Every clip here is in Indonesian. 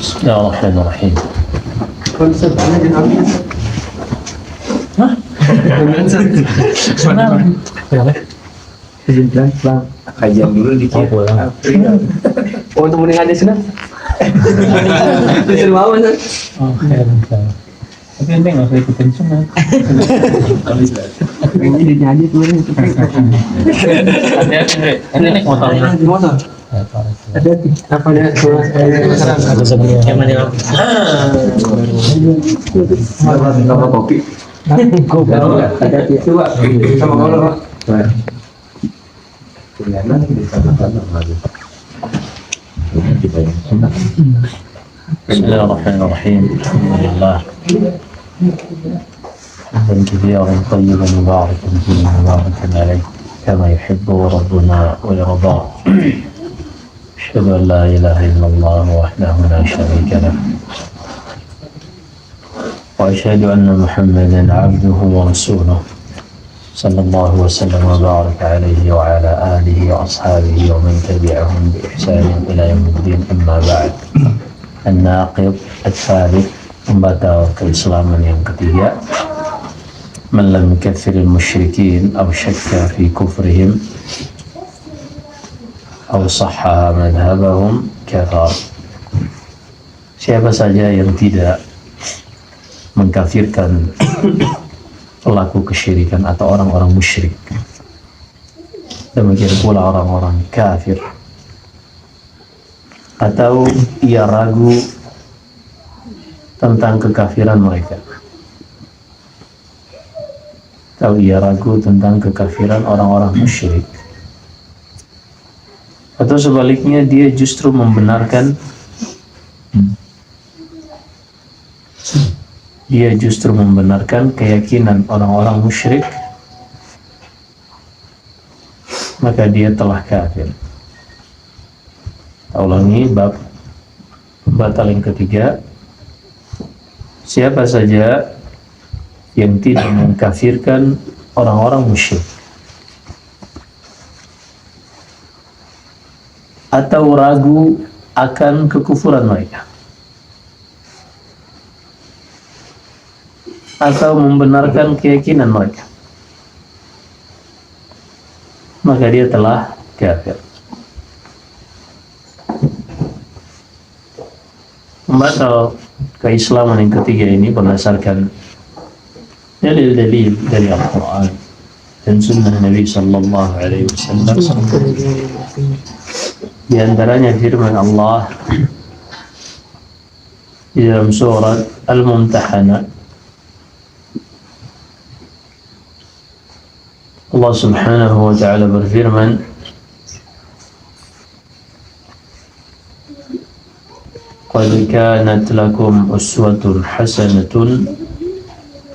Bismillahirrahmanirrahim. Konsep ini dinamik. Hah? Kenapa? Kesimpulan bang. Kajian dulu dikit. pulang. Oh untuk mending hadis kan? Bisa mau kan? Oh, keren. Tapi ente nggak usah ikutin sunat. Ini di hadis tuh. Hati-hati, Dre. Ente naik motornya. Di motor. Hati-hati. Apa dia? Ada sebelumnya. Yang mana? Sama kopi. Hati-hati. Coba sama kalau Bismillahirrahmanirrahim. Alhamdulillah. حمدا كثيرا طيبا مباركا فيه مباركا عليه كما يحب ربنا ويرضى. أشهد أن لا إله إلا الله وحده لا شريك له وأشهد أن محمدا عبده ورسوله صلى الله وسلم وبارك عليه وعلى آله وأصحابه ومن تبعهم بإحسان إلى يوم الدين. أما بعد. الناقض الثالث membatal keislaman yang ketiga, man lam yukaffiril musyrikin aw syakka fi kufrihim aw sahha madhhabahum kafar. Siapa saja yang tidak mengkafirkan pelaku kesyirikan atau orang-orang musyrik, demikian pula orang-orang kafir, atau ia ragu tentang kekafiran mereka, atau ia ragu tentang kekafiran orang-orang musyrik, atau sebaliknya dia justru membenarkan, keyakinan orang-orang musyrik, maka dia telah kafir. Kita ulangi bab batal yang ketiga. Siapa saja yang tidak mengkafirkan orang-orang musyrik atau ragu akan kekufuran mereka, atau membenarkan keyakinan mereka, maka dia telah kafir. Membatal keislaman yang ketiga ini berdasarkan dalil-dalil dari Al-Quran dan Sunnah Nabi Sallallahu Alaihi Wasallam. Di antaranya firman Allah di dalam surat Al-Mumtahanah. Allah Subhanahu wa Ta'ala berfirman, قد كانت لكم أسوة حسنة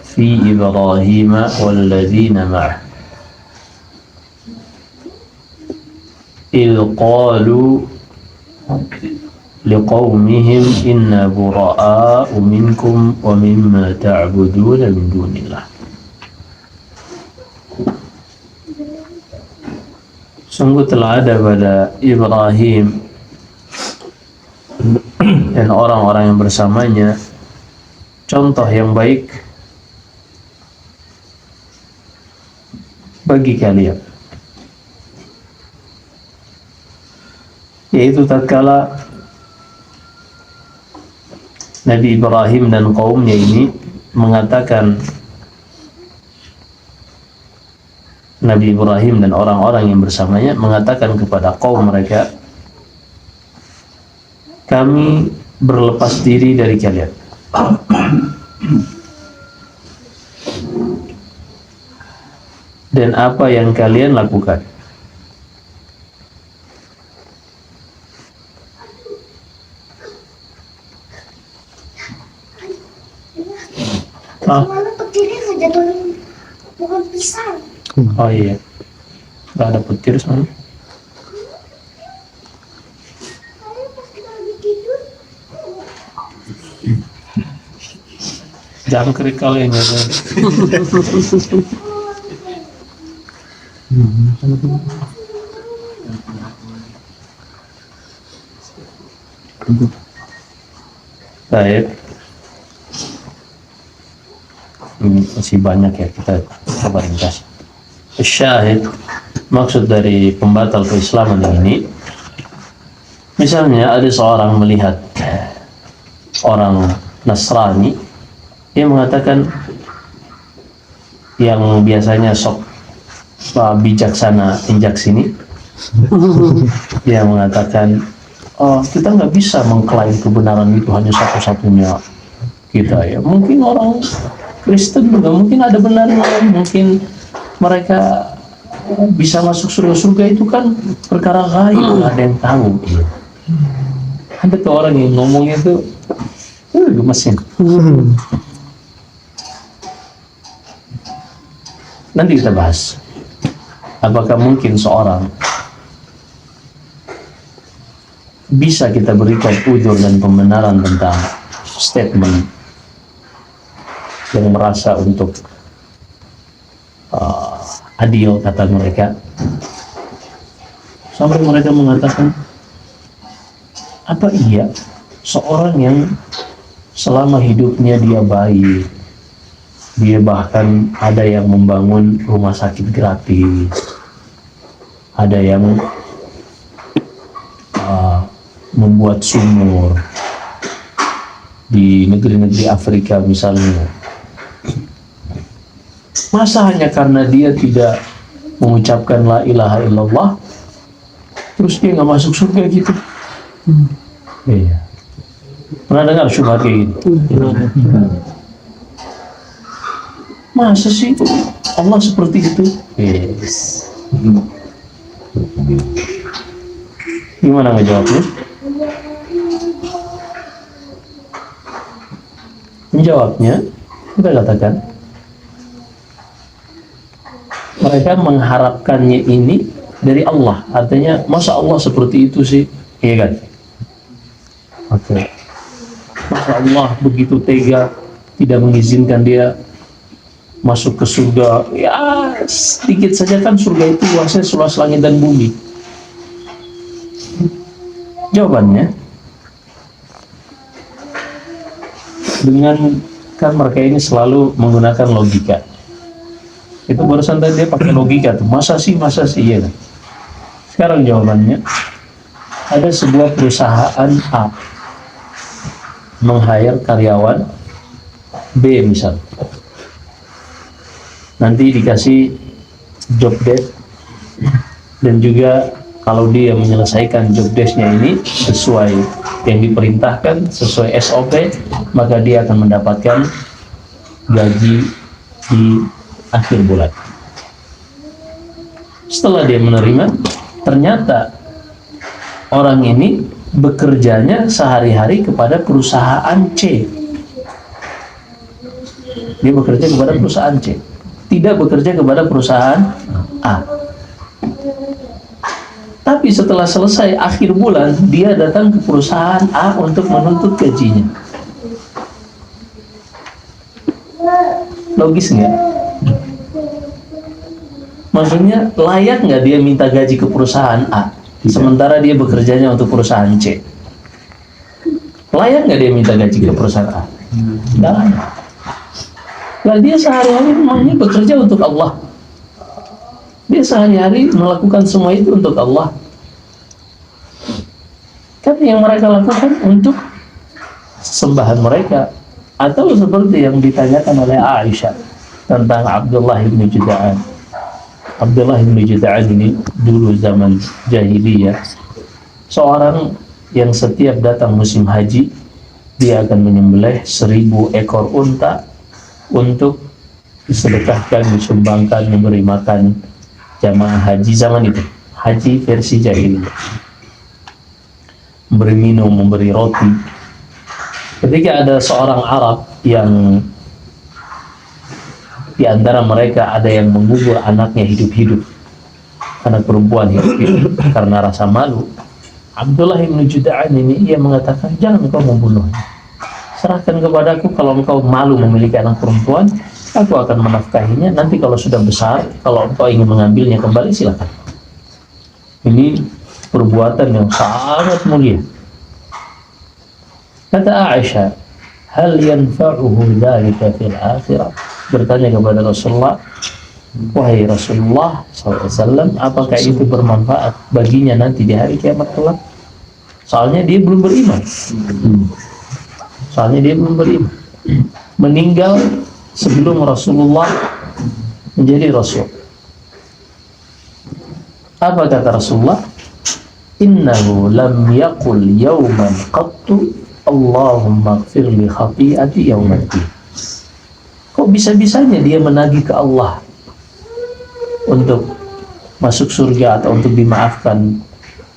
في إبراهيم والذين معه إذ قالوا لقومهم إنا براء منكم ومما تعبدون من دون الله. Sungguh telah ada pada Ibrahim dan orang-orang yang bersamanya contoh yang baik bagi kalian, yaitu tatkala Nabi Ibrahim dan kaumnya ini mengatakan, Nabi Ibrahim dan orang-orang yang bersamanya mengatakan kepada kaum mereka, kami berlepas diri dari kalian dan apa yang kalian lakukan. Malu petirnya nggak jatuhin pohon pisang. Oh iya, nggak ada petir soalnya. Pas kita lagi tidur, Jangkrik kali yang ada. Baik. Masih banyak ya, kita coba ringkas. Syahid, maksud dari pembatal keislaman ini, misalnya ada seorang melihat orang Nasrani, dia mengatakan yang biasanya sok bijaksana injak sini, dia mengatakan, oh, kita nggak bisa mengklaim kebenaran itu hanya satu-satunya kita ya. Mungkin orang Kristen juga mungkin ada benarnya, mungkin mereka bisa masuk surga-surga itu kan perkara gaib, nggak ada yang tahu. Ada tuh orang yang ngomong itu, gemesin. Nanti kita bahas. Apakah mungkin seorang bisa kita berikan uzur dan pembenaran tentang statement yang merasa untuk adil, kata mereka, sampai mereka mengatakan, apa iya seorang yang selama hidupnya dia baik, dia bahkan ada yang membangun rumah sakit gratis, ada yang membuat sumur di negeri-negeri Afrika misalnya, masa hanya karena dia tidak mengucapkan la ilaha illallah terus dia nggak masuk surga gitu? Iya. Pernah dengar syubhat kayak gitu? Masa sih Allah seperti itu? Yes. Gimana ngejawabnya? Menjawabnya, kita katakan, mereka mengharapkannya ini dari Allah. Artinya, masa Allah seperti itu sih? Iya kan? Oke. Masa Allah begitu tega, tidak mengizinkan dia masuk ke surga? Ya, sedikit saja kan surga itu luasnya seluas langit dan bumi. Jawabannya, dengan kan mereka ini selalu menggunakan logika. Itu barusan tadi dia pakai logika tuh, masa sih ya kan? Sekarang jawabannya, ada sebuah perusahaan A meng-hire karyawan B misal, nanti dikasih job desk, dan juga kalau dia menyelesaikan job desk-nya ini sesuai yang diperintahkan, sesuai SOP, maka dia akan mendapatkan gaji di akhir bulan. Setelah dia menerima, ternyata orang ini bekerjanya sehari-hari kepada perusahaan C. Dia bekerja kepada perusahaan C, tidak bekerja kepada perusahaan A. Tapi setelah selesai akhir bulan, dia datang ke perusahaan A untuk menuntut gajinya. Logis nggak? Maksudnya layak nggak dia minta gaji ke perusahaan A, sementara dia bekerjanya untuk perusahaan C? Layak nggak dia minta gaji ke perusahaan A? Nggak layak. Nah, dia sehari-hari memangnya bekerja untuk Allah. Dia sehari-hari melakukan semua itu untuk Allah. Kan yang mereka lakukan untuk sembahan mereka. Atau seperti yang ditanyakan oleh Aisyah tentang Abdullah bin Juda'an. Abdullah bin Juda'an ini dulu zaman jahiliyah, seorang yang setiap datang musim haji, dia akan menyembelih 1000 ekor unta untuk disedekahkan, disumbangkan, memberi makan jamaah haji zaman itu, haji versi jahiliyah. Memberi minum, memberi roti. Ketika ada seorang Arab yang di antara mereka ada yang mengubur anaknya hidup-hidup, anak perempuan hidup-hidup, karena rasa malu, Abdullah bin Juda'an ini ia mengatakan, jangan engkau membunuhnya, serahkan kepadaku. Kalau engkau malu memiliki anak perempuan, aku akan menafkahinya. Nanti kalau sudah besar, kalau engkau ingin mengambilnya kembali, silakan. Ini perbuatan yang sangat mulia. Kata Aisyah, hal yanfa'uhu dzalika fil akhirah? Bertanya kepada Rasulullah, wahai Rasulullah SAW, apakah itu bermanfaat baginya nanti di hari kiamat kelak? Soalnya dia belum beriman. Meninggal sebelum Rasulullah menjadi Rasul. Apa kata Rasulullah? Innahu lam yaqul yawman qattu Allahumma ighfir li khati'ati yawmaddin. Kok bisa-bisanya dia menagih ke Allah untuk masuk surga atau untuk dimaafkan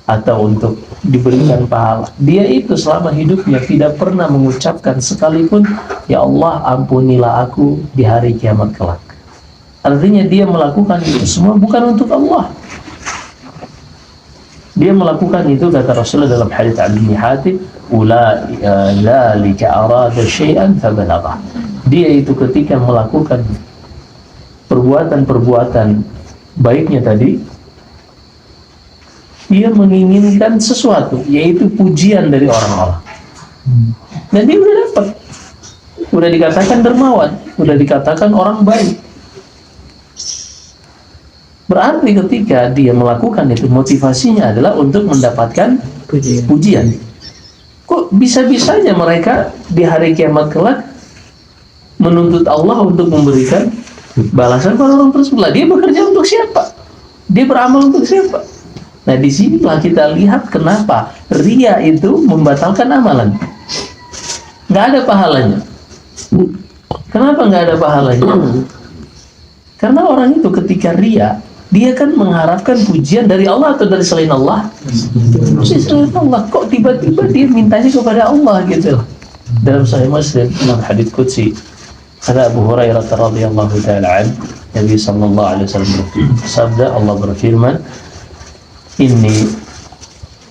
atau untuk diberikan pahala? Dia itu selama hidupnya tidak pernah mengucapkan sekalipun, ya Allah ampunilah aku di hari kiamat kelak. Artinya dia melakukan itu semua bukan untuk Allah. Dia melakukan itu, kata Rasulullah dalam hadits Adi bin Hatim, dzalika arada syai'an fabalagha. Dia itu ketika melakukan perbuatan baiknya tadi, dia menginginkan sesuatu, yaitu pujian dari orang-orang. Dan dia udah dapat, udah dikatakan dermawan, udah dikatakan orang baik. Berarti ketika dia melakukan itu, motivasinya adalah untuk mendapatkan pujian. Kok bisa-bisanya mereka di hari kiamat kelak menuntut Allah untuk memberikan balasan pada orang tersebut? Dia bekerja untuk siapa? Dia beramal untuk siapa? Nah, disinilah kita lihat kenapa ria itu membatalkan amalan. Nggak ada pahalanya. Kenapa nggak ada pahalanya? Karena orang itu ketika ria, dia kan mengharapkan pujian dari Allah atau dari selain Allah? Selain Allah. Kok tiba-tiba dia mintanya kepada Allah gitu? Dalam Sahih Muslim, dalam hadits qudsi, kata Abu Hurairah radhiyallahu taala an, Nabi sallallahu alaihi wasallam bersabda, Allah berfirman, "Inni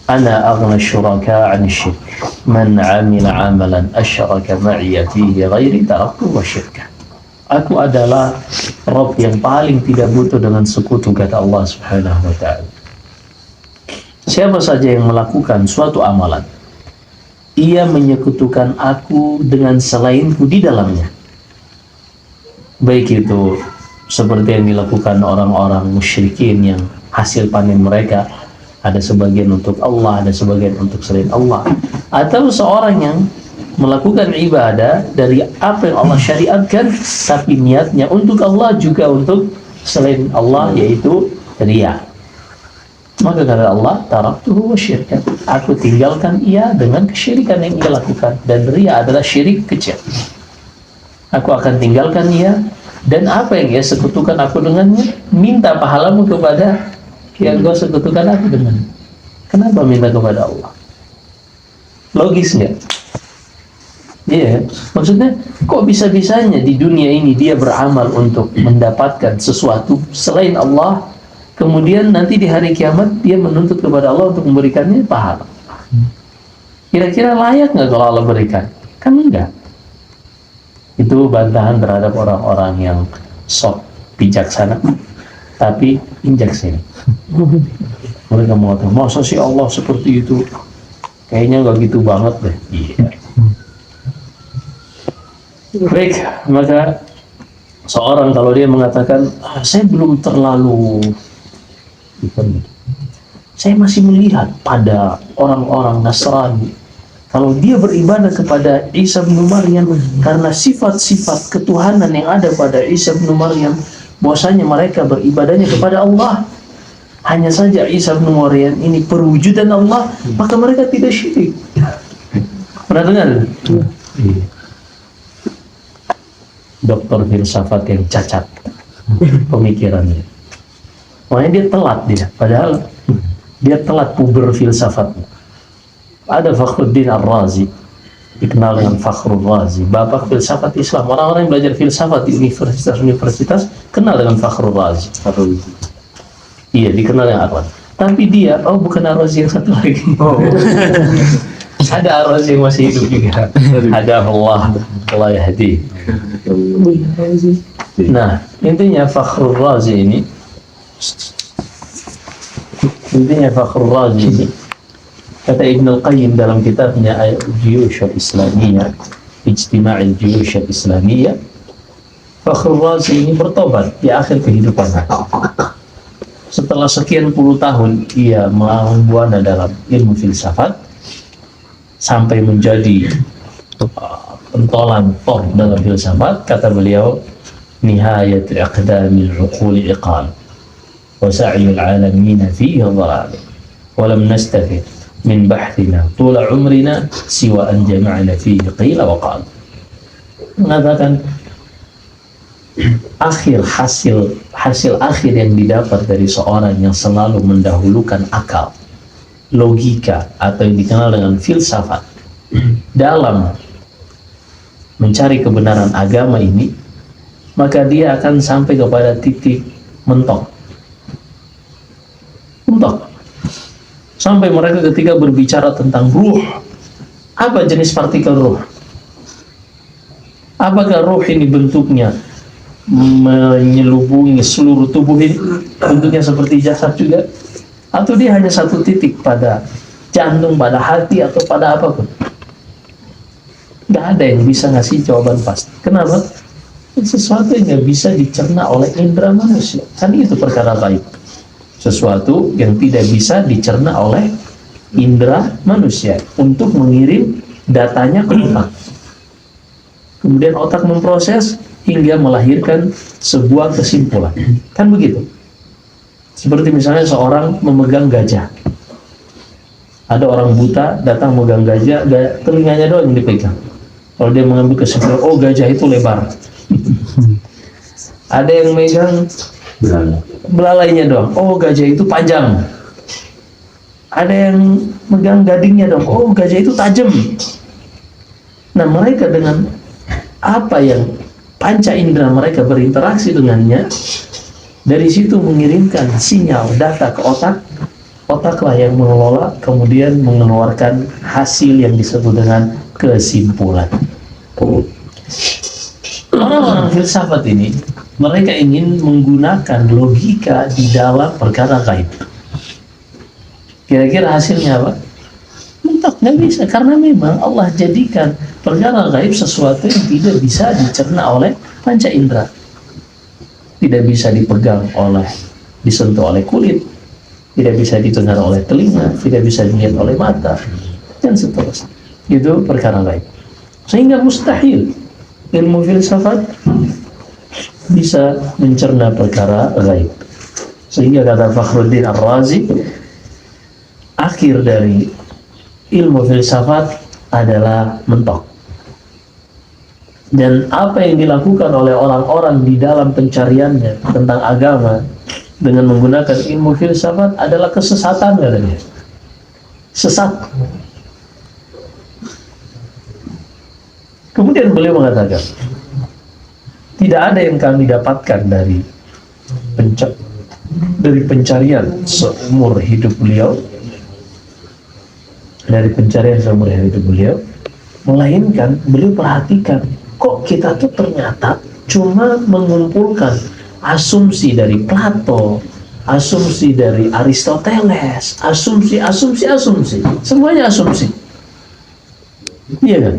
ana aghna syuraka 'an syirk. Man 'amila 'amalan asyraka ma'iya fihi ghairi taraktu wa syirka." Aku adalah Rabb yang paling tidak butuh dengan sekutu, kata Allah Subhanahu wa ta'ala. Siapa saja yang melakukan suatu amalan, ia menyekutukan aku dengan selainku di dalamnya. Baik itu seperti yang dilakukan orang-orang musyrikin yang hasil panen mereka ada sebagian untuk Allah, ada sebagian untuk selain Allah. Atau seorang yang melakukan ibadah dari apa yang Allah syariatkan, tapi niatnya untuk Allah juga untuk selain Allah, yaitu riya. Maka kata Allah, taraktuhu wa syirkan, aku tinggalkan ia dengan kesyirikan yang ia lakukan. Dan riya adalah syirik kecil. Aku akan tinggalkan ia, dan apa yang ia sekutukan aku dengannya, minta pahalamu kepada yang kau sekutukan aku dengan. Kenapa minta kepada Allah? Logis nggak? Iya, maksudnya kok bisa-bisanya di dunia ini dia beramal untuk mendapatkan sesuatu selain Allah, kemudian nanti di hari kiamat dia menuntut kepada Allah untuk memberikannya pahala. Kira-kira layak nggak kalau Allah berikan? Kan enggak. Itu bantahan terhadap orang-orang yang sok bijaksana tapi injak sini. Mereka mengatakan, masa sih Allah seperti itu? Kayaknya nggak gitu banget deh. Iya. Baik, maka seorang kalau dia mengatakan, saya belum terlalu, saya masih melihat pada orang-orang Nasrani, kalau dia beribadah kepada Isa bin Maryam karena sifat-sifat ketuhanan yang ada pada Isa bin Maryam, bahwasanya mereka beribadahnya kepada Allah. Hanya saja Isa bin Maryam ini perwujudan Allah, maka mereka tidak syirik. Pernah dengar? Iya. Dokter filsafat yang cacat pemikirannya. Makanya dia telat padahal dia telat puber filsafatnya. Ada Fakhruddin Ar-Razi, dikenal dengan Fakhrul Razi, bapak filsafat Islam. Orang-orang yang belajar filsafat di universitas kenal dengan Fakhrul Razi. Iya, dikenal dengan Ar-Razi. Tapi dia, bukan Ar-Razi yang satu lagi. Ada Ar-Razi yang masih hidup juga. Ada Allah yahdi. Nah, intinya Fakhrul Razi ini Kata Ibnu Qayyim dalam kitabnya Al-Juyush Al-Islamiyah, Ijtima' Al-Juyush Al-Islamiyah, Fakhrul Razi ini bertobat di akhir kehidupannya. Setelah sekian puluh tahun ia mengbuana dalam ilmu filsafat sampai menjadi pentolan top dalam filsafat. Kata beliau, nihayatul aqdamil uquli iqal wa sa'yul alamina fihi dhalal wa lam nastafid min bahthina tula umrina siwa an jama'na fihi qila wa qal. Mengatakan hasil akhir yang didapat dari seorang yang selalu mendahulukan akal, logika, atau yang dikenal dengan filsafat dalam mencari kebenaran agama ini, maka dia akan sampai kepada titik mentok. Sampai mereka ketika berbicara tentang ruh, apa jenis partikel ruh? Apakah ruh ini bentuknya menyelubungi seluruh tubuh ini, bentuknya seperti jasad juga, atau dia hanya satu titik pada jantung, pada hati, atau pada apapun? Nggak ada yang bisa ngasih jawaban pasti. Kenapa? Sesuatu yang nggak bisa dicerna oleh indera manusia. Kan itu perkara gaib. Sesuatu yang tidak bisa dicerna oleh indera manusia untuk mengirim datanya ke otak. Kemudian otak memproses hingga melahirkan sebuah kesimpulan. Kan begitu? Seperti misalnya seorang memegang gajah. Ada orang buta datang memegang gajah, telinganya doang yang dipegang. Kalau dia mengambil kesimpulan, oh gajah itu lebar. Ada yang megang belalainya doang, oh gajah itu panjang. Ada yang megang gadingnya doang, oh gajah itu tajam. Nah, mereka dengan apa yang panca indera mereka berinteraksi dengannya, dari situ mengirimkan sinyal data ke otak. Otaklah yang mengelola, kemudian mengeluarkan hasil yang disebut dengan kesimpulan. Orang-orang filsafat ini, mereka ingin menggunakan logika di dalam perkara gaib. Kira-kira hasilnya apa? Mentok, nggak bisa, karena memang Allah jadikan perkara gaib sesuatu yang tidak bisa dicerna oleh panca indera, tidak bisa dipegang oleh, disentuh oleh kulit, tidak bisa didengar oleh telinga, tidak bisa dilihat oleh mata, dan seterusnya. Itu perkara gaib. Sehingga mustahil ilmu filsafat bisa mencerna perkara gaib. Sehingga kata Fakhruddin Ar-Razi, akhir dari ilmu filsafat adalah mentok. Dan apa yang dilakukan oleh orang-orang di dalam pencariannya tentang agama dengan menggunakan ilmu filsafat adalah kesesatan, katanya. Sesat. Kemudian beliau mengatakan, tidak ada yang kami dapatkan dari pencarian seumur hidup beliau, melainkan beliau perhatikan, kok kita tuh ternyata cuma mengumpulkan asumsi dari Plato, asumsi dari Aristoteles, asumsi, semuanya asumsi. Iya kan?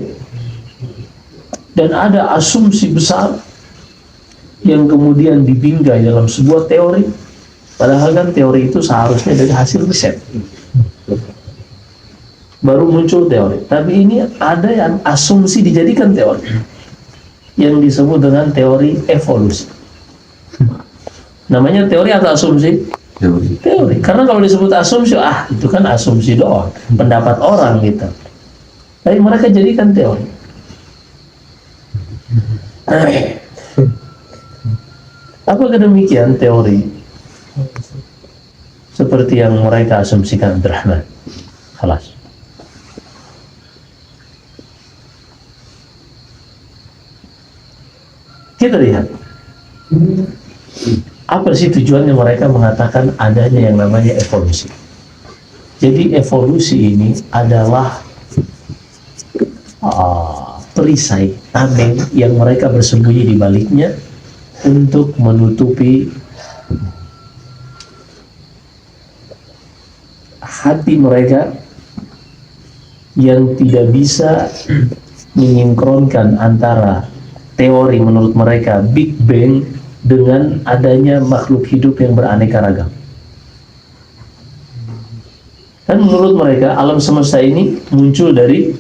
Dan ada asumsi besar yang kemudian dibingkai dalam sebuah teori, padahal kan teori itu seharusnya dari hasil riset baru muncul teori. Tapi ini ada yang asumsi dijadikan teori, yang disebut dengan teori evolusi. Namanya teori atau asumsi? Teori. Karena kalau disebut asumsi, itu kan asumsi doang, pendapat orang gitu. Tapi mereka jadikan teori. Apakah demikian teori seperti yang mereka asumsikan Abdurrahman? Khalas. Kita lihat apa sih tujuannya mereka mengatakan adanya yang namanya evolusi. Jadi evolusi ini adalah perisai tameng yang mereka bersembunyi di baliknya untuk menutupi hati mereka yang tidak bisa menyinkronkan antara teori menurut mereka Big Bang dengan adanya makhluk hidup yang beraneka ragam. Kan menurut mereka alam semesta ini muncul dari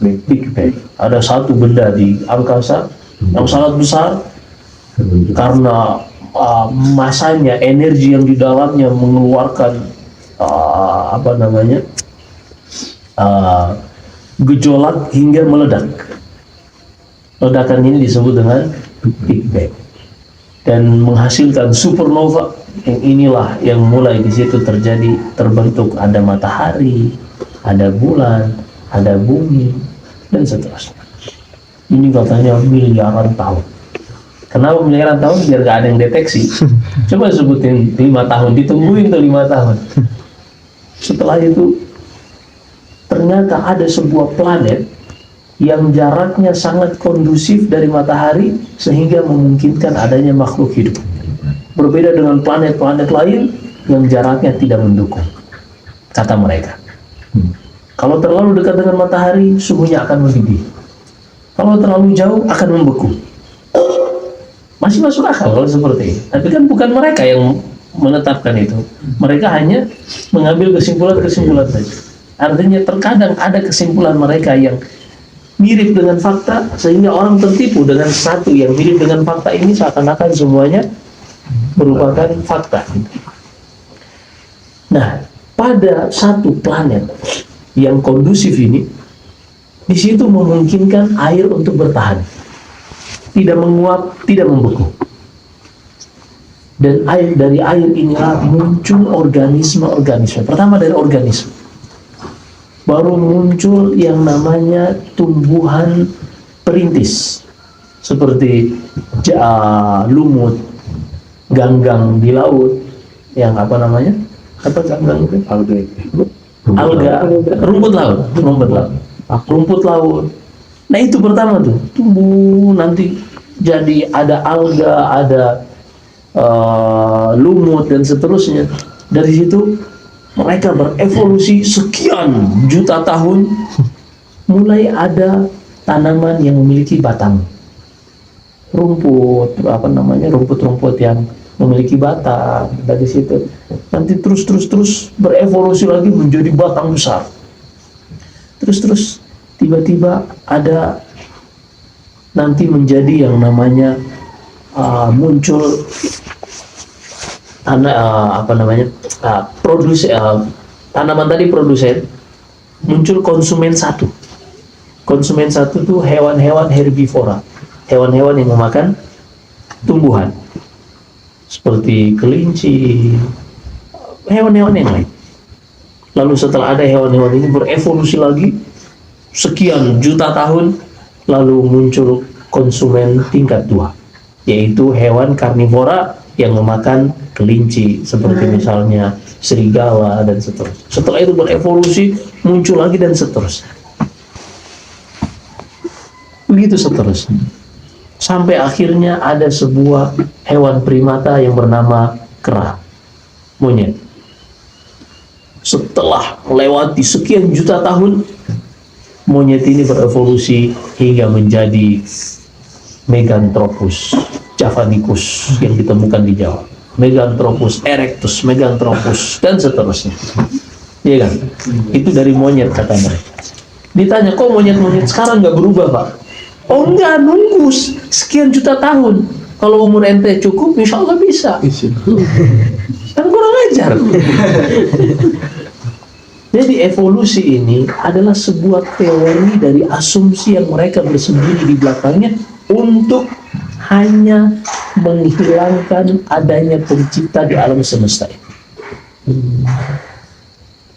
Big Bang. Ada satu benda di angkasa yang sangat besar karena masanya, energi yang di dalamnya mengeluarkan gejolak hingga meledak. Ledakan ini disebut dengan Big Bang dan menghasilkan supernova. Yang inilah yang mulai di situ terbentuk ada matahari, ada bulan, ada bumi dan seterusnya. Ini katanya miliaran tahun. Kenapa miliaran tahun? Biar gak ada yang deteksi. Coba sebutin 5 tahun, ditungguin tuh 5 tahun. Setelah itu ternyata ada sebuah planet yang jaraknya sangat kondusif dari matahari sehingga memungkinkan adanya makhluk hidup. Berbeda dengan planet-planet lain yang jaraknya tidak mendukung, kata mereka. Kalau terlalu dekat dengan matahari, suhunya akan mendidih. Kalau terlalu jauh, akan membeku. Masih masuk akal kalau seperti ini. Tapi kan bukan mereka yang menetapkan itu. Mereka hanya mengambil kesimpulan-kesimpulan saja. Artinya terkadang ada kesimpulan mereka yang mirip dengan fakta, sehingga orang tertipu dengan satu yang mirip dengan fakta ini seakan-akan semuanya merupakan fakta. Nah, pada satu planet yang kondusif ini, di situ memungkinkan air untuk bertahan, tidak menguap, tidak membeku. Dan dari air inilah muncul organisme-organisme. Pertama dari organisme, baru muncul yang namanya tumbuhan perintis seperti lumut, ganggang di laut, yang ganggang itu? Alga, rumput laut. Nah itu pertama tuh, tumbuh nanti jadi ada alga, ada lumut dan seterusnya. Dari situ mereka berevolusi sekian juta tahun, mulai ada tanaman yang memiliki batang, rumput-rumput yang memiliki batang. Dari situ nanti terus berevolusi lagi menjadi batang besar. Terus tiba-tiba ada nanti menjadi yang namanya muncul tanaman tadi produsen, muncul konsumen satu. Konsumen satu itu hewan-hewan herbivora, hewan-hewan yang memakan tumbuhan seperti kelinci, hewan-hewan yang lain. Lalu setelah ada hewan-hewan ini berevolusi lagi sekian juta tahun, lalu muncul konsumen tingkat 2, yaitu hewan karnivora yang memakan kelinci seperti misalnya serigala dan seterusnya. Setelah itu berevolusi muncul lagi dan seterusnya. Begitu seterusnya. Sampai akhirnya ada sebuah hewan primata yang bernama kera, monyet. Setelah melewati sekian juta tahun, monyet ini berevolusi hingga menjadi Meganthropus javanicus yang ditemukan di Jawa, Meganthropus erectus, Meganthropus dan seterusnya. Iya kan? Itu dari monyet kata mereka. Ditanya, kok monyet-monyet sekarang nggak berubah, Pak? Oh enggak, nunggu sekian juta tahun. Kalau umur ente cukup, insya Allah bisa. Kan kurang ajar. Jadi evolusi ini adalah sebuah teori dari asumsi yang mereka bersembunyi di belakangnya untuk hanya menghilangkan adanya pencipta di alam semesta ini.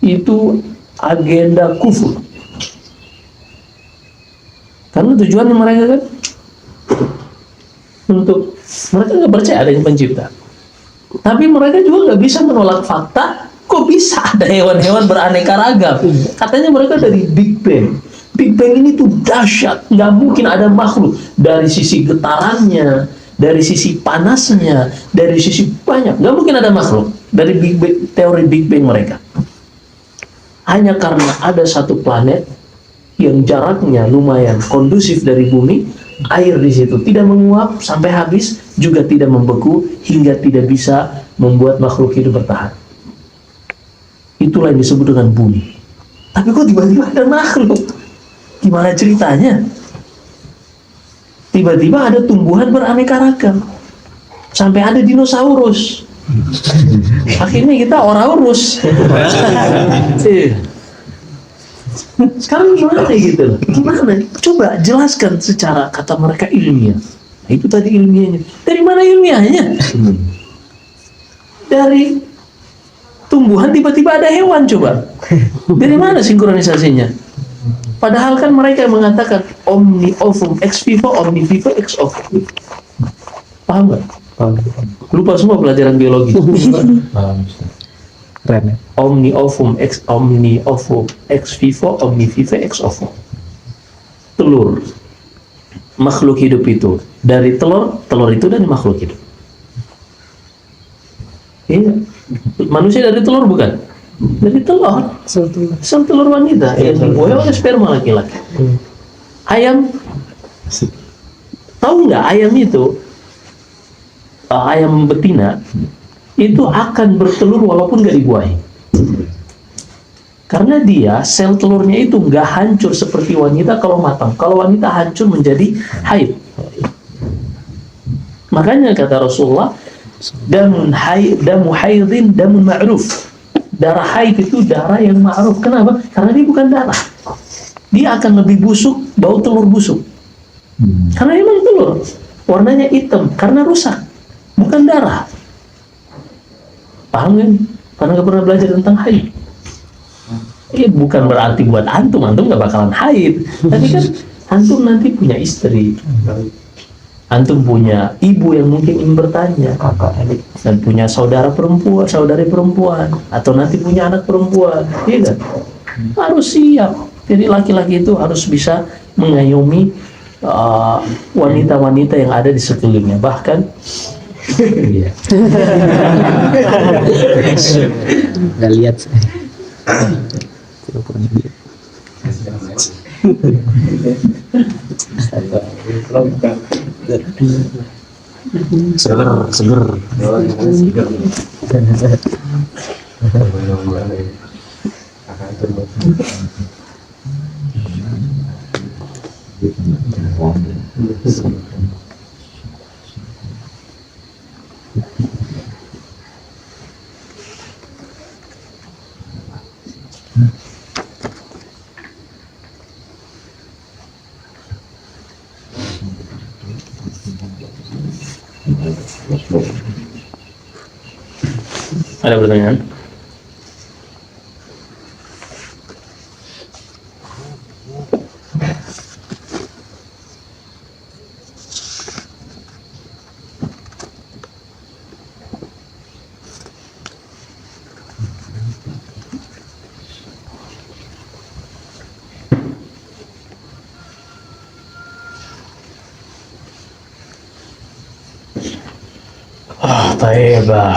Itu agenda kufur. Karena tujuannya mereka kan untuk mereka nggak percaya adanya pencipta. Tapi mereka juga nggak bisa menolak fakta. Kok bisa ada hewan-hewan beraneka ragam? Katanya mereka dari Big Bang. Big Bang ini tuh dahsyat, nggak mungkin ada makhluk. Dari sisi getarannya, dari sisi panasnya, dari sisi banyak, nggak mungkin ada makhluk. Dari Big Bang, teori Big Bang mereka. Hanya karena ada satu planet yang jaraknya lumayan kondusif dari bumi, air di situ tidak menguap sampai habis, juga tidak membeku hingga tidak bisa membuat makhluk hidup bertahan. Itulah yang disebut dengan bumi. Tapi kok tiba-tiba ada makhluk? Gimana ceritanya? Tiba-tiba ada tumbuhan beraneka ragam. Sampai ada dinosaurus. Akhirnya kita Oraurus. Sekarang gimana gitu? Gimana? Coba jelaskan secara kata mereka ilmiah. Nah, itu tadi ilmiahnya. Dari mana ilmiahnya? Dari tumbuhan tiba-tiba ada hewan, coba. Dari mana sinkronisasinya? Padahal kan mereka mengatakan omni ovum ex vivo, omni vivo ex ovum. Paham nggak? Lupa semua pelajaran biologi. Keren ya. Omni ovum ex vivo, omni vivo ex ovum. Telur makhluk hidup itu dari telur itu dari makhluk hidup. Iya. Manusia dari telur bukan? Dari telur. Sel telur wanita yang dibuai oleh sperma laki-laki. Ayam, tahu nggak ayam itu? Ayam betina itu akan bertelur walaupun nggak dibuahi. Karena dia sel telurnya itu nggak hancur seperti wanita kalau matang. Kalau wanita hancur menjadi haid. Makanya kata Rasulullah, damu haidin damun ma'ruf. Darah haid itu darah yang ma'ruf. Kenapa? Karena dia bukan darah. Dia akan lebih busuk, bau telur busuk. Karena memang telur warnanya hitam karena rusak, bukan darah. Paham kan? Karena nggak pernah belajar tentang haid. Bukan berarti buat antum nggak bakalan haid. Tapi kan antum nanti punya istri, antum punya ibu yang mungkin ingin bertanya, dan punya saudari perempuan, atau nanti punya anak perempuan, iya kan? Harus siap. Jadi laki-laki itu harus bisa mengayomi wanita-wanita yang ada di sekelilingnya. Bahkan Nggak lihat. Seger. ada pertanyaan? Taibah.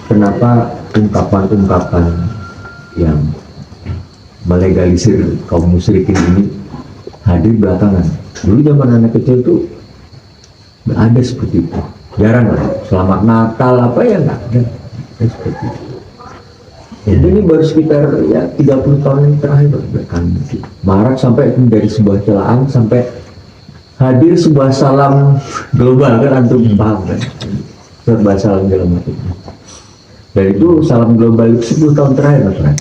Kenapa ungkapan-ungkapan yang melegalisir kaum musyrikin ini hadir belakangan? Dulu zaman anak kecil tuh nggak ada seperti itu, jarang lah. Selamat Natal apa ya nggak ada seperti itu. Jadi ini baru sekitar 30 tahun yang terakhir belakangan marak sampai dari sebuah celaan sampai hadir sebuah salam global kan, antum paham kan? Serba salam dalam hati. Dan itu salam global itu 10 tahun terakhir mas,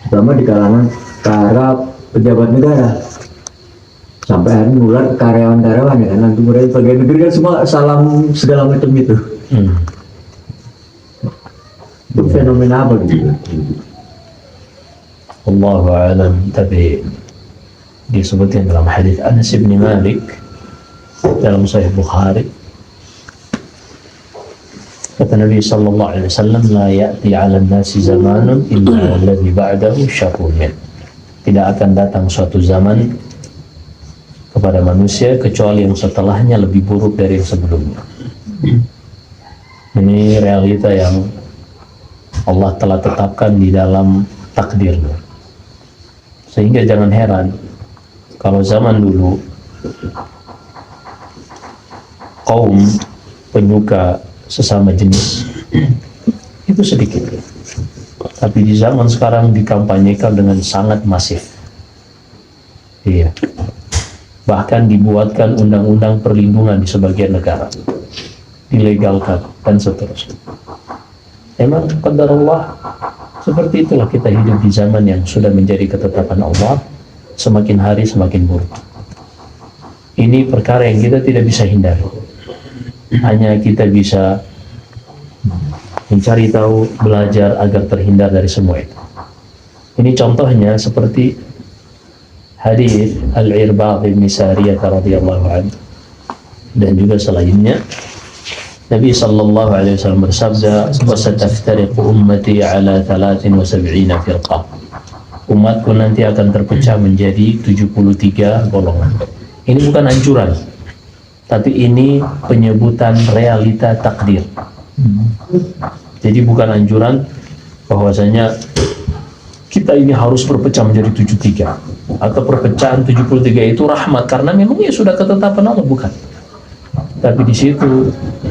terutama di kalangan para pejabat negara, sampai hari nular karyawan-karyawan ya kan, antum mulai bagian negeri kan semua salam segala macam itu. Itu fenomena apa gitu? Allahu a'lam. Tapi disebutkan dalam hadis Anas bin Malik dalam Sahih Bukhari, kata Nabi sallallahu alaihi wasallam, la ya'ti 'ala an-nasi zamanun illa alladhi ba'dahu syarrun min. Tidak akan datang suatu zaman kepada manusia kecuali yang setelahnya lebih buruk dari yang sebelumnya. Ini realita yang Allah telah tetapkan di dalam takdirnya. Sehingga jangan heran kalau zaman dulu kaum penyuka sesama jenis itu sedikit, tapi di zaman sekarang dikampanyekan dengan sangat masif. Iya, bahkan dibuatkan undang-undang perlindungan di sebagian negara, dilegalkan dan seterusnya. Emang qadarullah, seperti itulah kita hidup di zaman yang sudah menjadi ketetapan Allah, semakin hari semakin buruk. Ini perkara yang kita tidak bisa hindari, hanya kita bisa mencari tahu, belajar agar terhindar dari semua itu. Ini contohnya seperti hadis Al-Irbad bin Sariyah radhiyallahu anhu dan juga selainnya. Nabi sallallahu alaihi wasallam bersabda, "Wa sataftariqu ummati ala 73 firqah." Umatku nanti akan terpecah menjadi 73 golongan. Ini bukan anjuran, tapi ini penyebutan realita takdir. Jadi bukan anjuran bahwasanya kita ini harus berpecah menjadi 73 atau perpecahan 73 itu rahmat karena memang ya sudah ketetapan Allah, bukan. Tapi di situ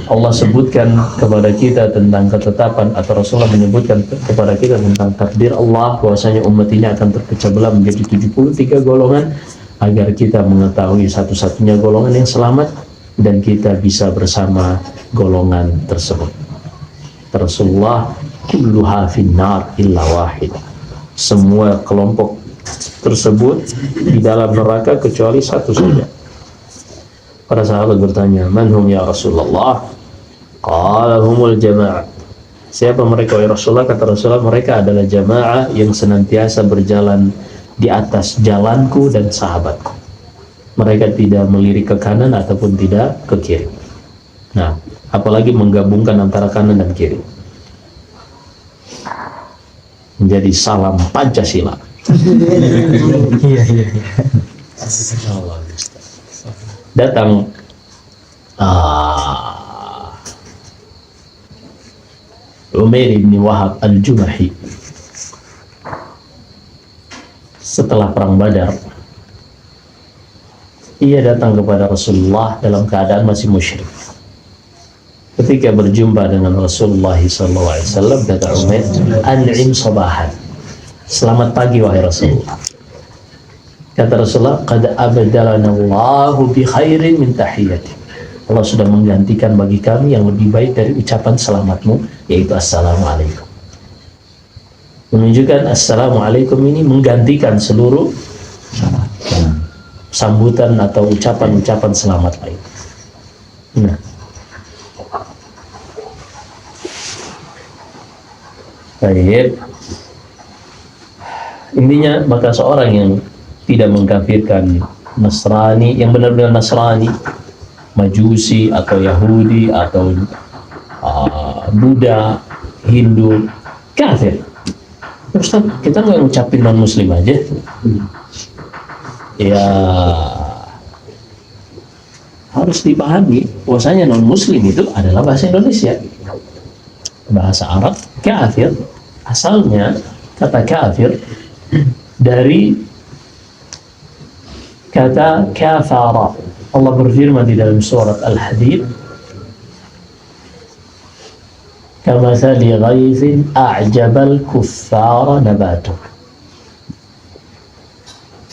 Allah sebutkan kepada kita tentang ketetapan, atau Rasulullah menyebutkan kepada kita tentang takdir Allah bahwasanya umat ini akan terpecah belah menjadi 73 golongan agar kita mengetahui satu-satunya golongan yang selamat dan kita bisa bersama golongan tersebut. Rasulullah kulluha finnar illa wahid. Semua kelompok tersebut di dalam neraka kecuali satu saja. Para sahabat bertanya, "Man hum ya Rasulullah?" Qala humul jama'ah. Siapa mereka ya Rasulullah? Kata Rasulullah, mereka adalah jamaah yang senantiasa berjalan di atas jalanku dan sahabatku. Mereka tidak melirik ke kanan ataupun tidak ke kiri. Nah, apalagi menggabungkan antara kanan dan kiri. Menjadi salam Pancasila. Datang Umair bin Wahab al-Jumahi setelah perang Badar. Ia datang kepada Rasulullah dalam keadaan masih musyrik. Ketika berjumpa dengan Rasulullah SAW, kata Umair, "An'im sabahan." Selamat pagi wahai Rasulullah. Kata Rasulullah, "Qad abdalana Allahu bi khairin min tahiyyati." Allah sudah menggantikan bagi kami yang lebih baik dari ucapan selamatmu, yaitu assalamualaikum. Menunjukkan assalamualaikum ini menggantikan seluruh sambutan atau ucapan-ucapan selamat lain. Nah, baik. Intinya maka seorang yang tidak mengkafirkan Nasrani, yang benar-benar Nasrani, Majusi atau Yahudi atau Buddha, Hindu, kafir. Ustaz, kita nggak ngucapin non-muslim aja? Ya, harus dipahami bahwasanya non-muslim itu adalah bahasa Indonesia. Bahasa Arab, kafir, asalnya kata kafir dari kata kafara. Allah berfirman di dalam surat Al-Hadid, "Kamathali ghaithin a'jabal kuffara nabatuh."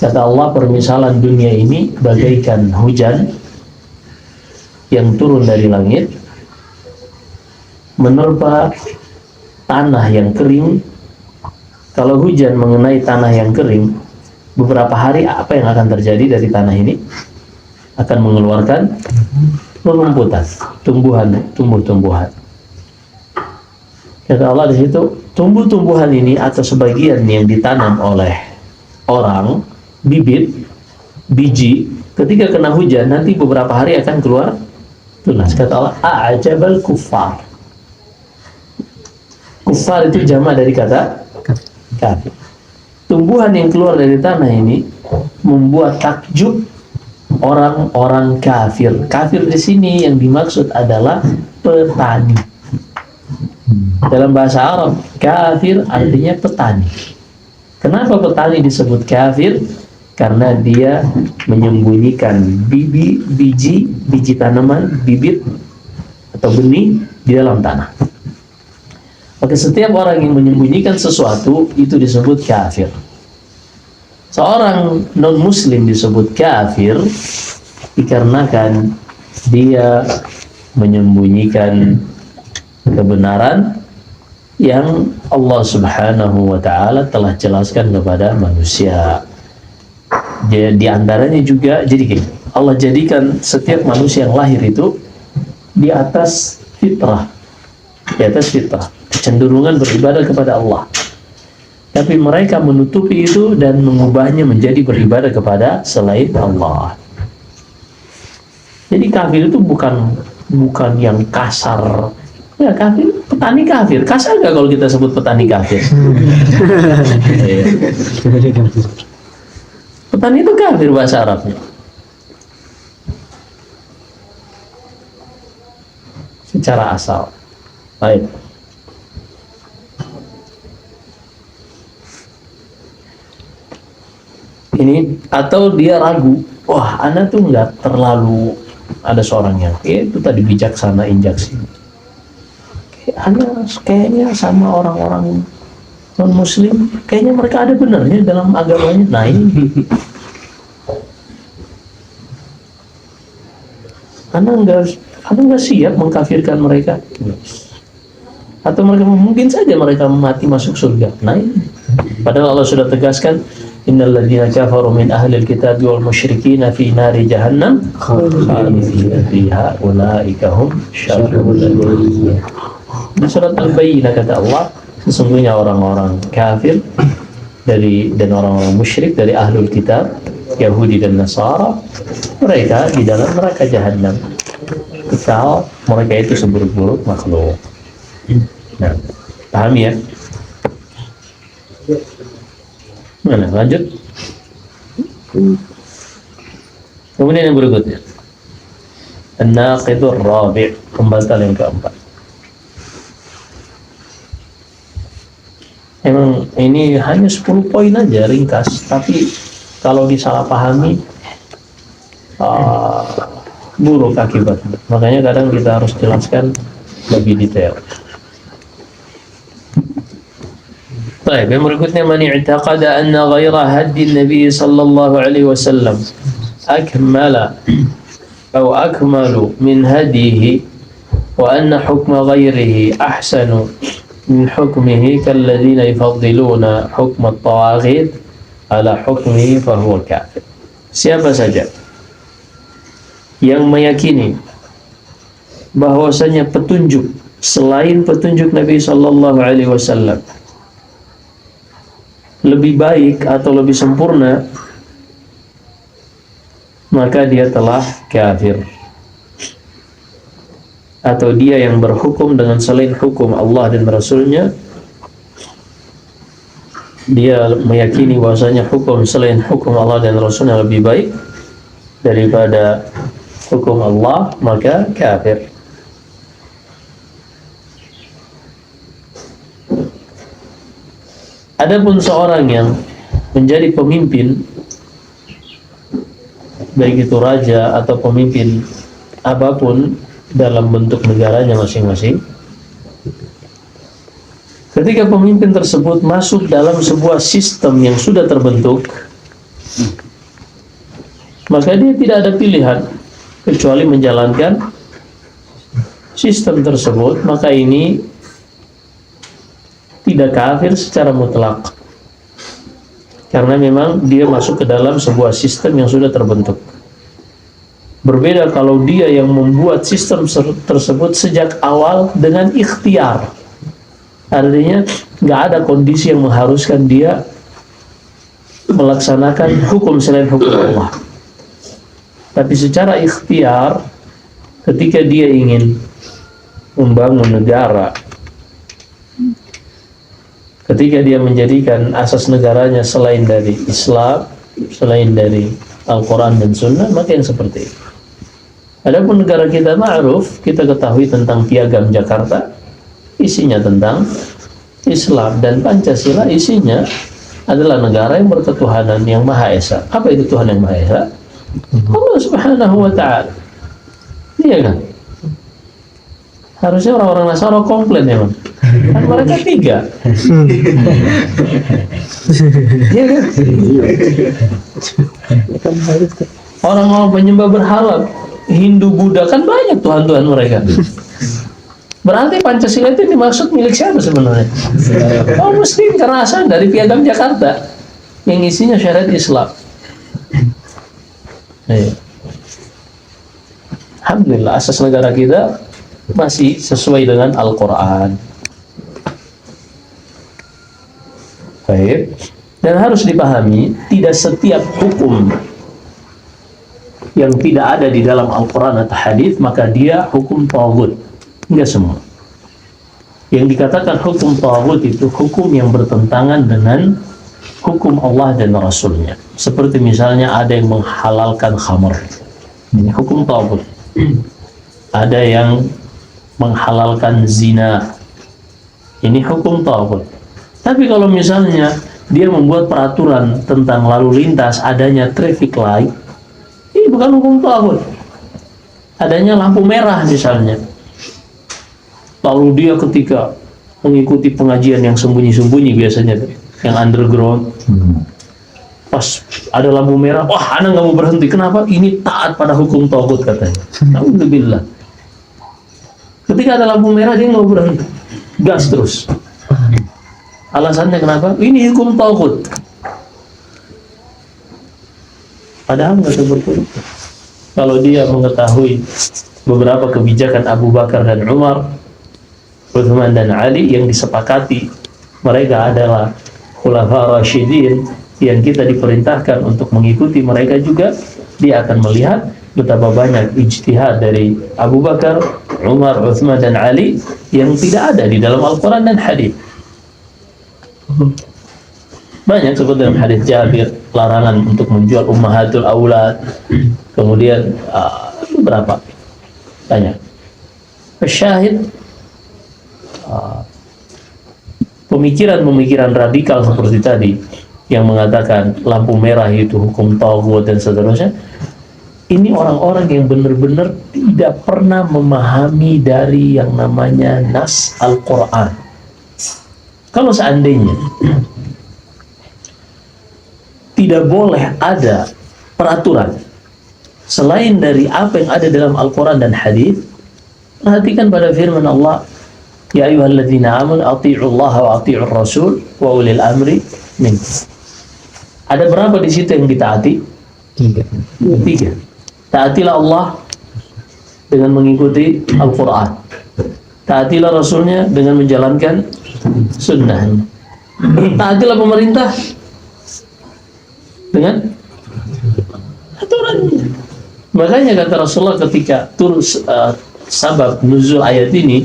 Kata Allah, permisalan dunia ini bagaikan hujan yang turun dari langit menerpa tanah yang kering. Kalau hujan mengenai tanah yang kering, beberapa hari apa yang akan terjadi dari tanah ini? Akan mengeluarkan rumputan, tumbuh-tumbuhan. Kata Allah di situ, tumbuh-tumbuhan ini atau sebagian yang ditanam oleh orang, bibit, biji, ketika kena hujan nanti beberapa hari akan keluar tunas. Kata Allah, a'jabal kuffar. Kuffar itu jamak dari kata kafir. Tumbuhan yang keluar dari tanah ini membuat takjub orang-orang kafir. Kafir di sini yang dimaksud adalah petani. Dalam bahasa Arab, kafir artinya petani. Kenapa petani disebut kafir? Karena dia menyembunyikan biji tanaman, bibit atau benih di dalam tanah. Maka setiap orang yang menyembunyikan sesuatu itu disebut kafir. Seorang non-muslim disebut kafir dikarenakan dia menyembunyikan kebenaran yang Allah Subhanahu wa Ta'ala telah jelaskan kepada manusia. Di antaranya juga, jadi gini, Allah jadikan setiap manusia yang lahir itu di atas fitrah, kecenderungan beribadah kepada Allah. Tapi mereka menutupi itu dan mengubahnya menjadi beribadah kepada selain Allah. Jadi kafir itu bukan yang kasar. Ya, kafir, petani kafir. Kasar nggak kalau kita sebut petani kafir? Petani itu kafir bahasa Arabnya. Secara asal. Baik. Ini atau dia ragu, wah, anak tuh nggak terlalu, ada seorang yang itu tadi bijaksana injaksi. Anak kayaknya sama orang-orang non-muslim, kayaknya mereka ada benarnya dalam agamanya. Nah ini, anak nggak siap mengkafirkan mereka. Atau mereka mungkin saja mereka mati masuk surga. Nah ini, padahal Allah sudah tegaskan, innal ladzina kafaru min ahlil kitab wal musyrikin fi nari jahannam khalidina fiha ulaika hum syarrul bariyah. Di surat Al-Bayyinah kata Allah, sesungguhnya orang-orang kafir dan orang-orang musyrik dari ahlul kitab, Yahudi dan Nasara, mereka di dalam neraka jahannam. Kekal, mereka itu seburuk-buruk makhluk. Nah, paham ya? Mana, lanjut. Kemudian yang berikutnya, an-naqidur rabi', pembatal yang keempat. Emang ini hanya 10 poin aja, ringkas, tapi kalau disalahpahami buruk akibatnya. Makanya kadang kita harus jelaskan lebih detail. Baik, yang berikutnya, man i'taqada anna ghaira haddi Nabi sallallahu alaihi wasallam akmala atau akmalu min hadihi wa anna hukma ghairihi ahsanu min hukmihi kalladzina yufaddiluna hukma at-tawaghit ala hukmihi fahuwa kafir. Siapa saja yang meyakini bahwasanya petunjuk selain petunjuk Nabi sallallahu alaihi wasallam lebih baik atau lebih sempurna, maka dia telah kafir. Atau dia yang berhukum dengan selain hukum Allah dan Rasulnya, dia meyakini bahwasanya hukum selain hukum Allah dan Rasulnya lebih baik daripada hukum Allah, maka kafir. Adapun seorang yang menjadi pemimpin, baik itu raja atau pemimpin apapun dalam bentuk negaranya masing-masing, ketika pemimpin tersebut masuk dalam sebuah sistem yang sudah terbentuk, maka dia tidak ada pilihan kecuali menjalankan sistem tersebut. Maka ini tidak kafir secara mutlak, karena memang dia masuk ke dalam sebuah sistem yang sudah terbentuk. Berbeda kalau dia yang membuat sistem tersebut sejak awal dengan ikhtiar, artinya nggak ada kondisi yang mengharuskan dia melaksanakan hukum selain hukum Allah, tapi secara ikhtiar, ketika dia ingin membangun negara, ketika dia menjadikan asas negaranya selain dari Islam, selain dari Al-Quran dan Sunnah, maka yang seperti itu. Adapun negara kita ma'ruf, kita ketahui tentang Piagam Jakarta, isinya tentang Islam, dan Pancasila isinya adalah negara yang berketuhanan yang Maha Esa. Apa itu Tuhan yang Maha Esa? Allah Subhanahu wa Ta'ala. Iya kan? Harusnya orang-orang Nasara komplain ya, Bang. Kan mereka 3. Iya kan? Orang-orang penyembah berhala, Hindu, Buddha, kan banyak Tuhan-Tuhan mereka. Berarti Pancasila itu dimaksud milik siapa sebenarnya? Oh, Muslim, karena asal dari Piagam Jakarta yang isinya syariat Islam. Alhamdulillah, asas negara kita masih sesuai dengan Al-Quran. Baik. Dan harus dipahami, tidak setiap hukum yang tidak ada di dalam Al-Quran atau hadis maka dia hukum taghut. Enggak semua. Yang dikatakan hukum taghut itu hukum yang bertentangan dengan hukum Allah dan Rasulnya. Seperti misalnya ada yang menghalalkan khamr, ini hukum taghut. Ada yang menghalalkan zina, ini hukum taghut. Tapi kalau misalnya dia membuat peraturan tentang lalu lintas, adanya traffic light, ini bukan hukum taghut. Adanya lampu merah misalnya, lalu dia ketika mengikuti pengajian yang sembunyi-sembunyi, biasanya yang underground, pas ada lampu merah, wah anak nggak mau berhenti. Kenapa? Ini taat pada hukum taghut katanya. Alhamdulillah. Ketika ada lampu merah dia nggak mau berhenti, gas terus. Alasannya kenapa? Ini hukum taghut. Padahal nggak seperti itu. Kalau dia mengetahui beberapa kebijakan Abu Bakar dan Umar, Uthman dan Ali yang disepakati mereka adalah khulafa rasyidin yang kita diperintahkan untuk mengikuti mereka juga, dia akan melihat betapa banyak ijtihad dari Abu Bakar, Umar, Uthman dan Ali yang tidak ada di dalam Al-Quran dan hadis. Banyak seperti dalam hadis Jabir, larangan untuk menjual ummahatul aulad. Kemudian berapa? Banyak. Syahid, pemikiran-pemikiran radikal seperti tadi yang mengatakan lampu merah itu hukum taghut dan seterusnya. Ini orang-orang yang benar-benar tidak pernah memahami dari yang namanya nas Al-Quran. Kalau seandainya tidak boleh ada peraturan selain dari apa yang ada dalam Al-Quran dan hadis, perhatikan pada firman Allah, ya ayyuhalladzina amanu athi'ullaha wa athi'ur rasul wa ulil amri minkum. Ada berapa di situ yang ditaati? 3. Taatilah Allah dengan mengikuti Al-Quran, taatilah Rasulnya dengan menjalankan sunnahnya, taatilah pemerintah dengan aturannya. Makanya kata Rasulullah ketika turun sabab nuzul ayat ini,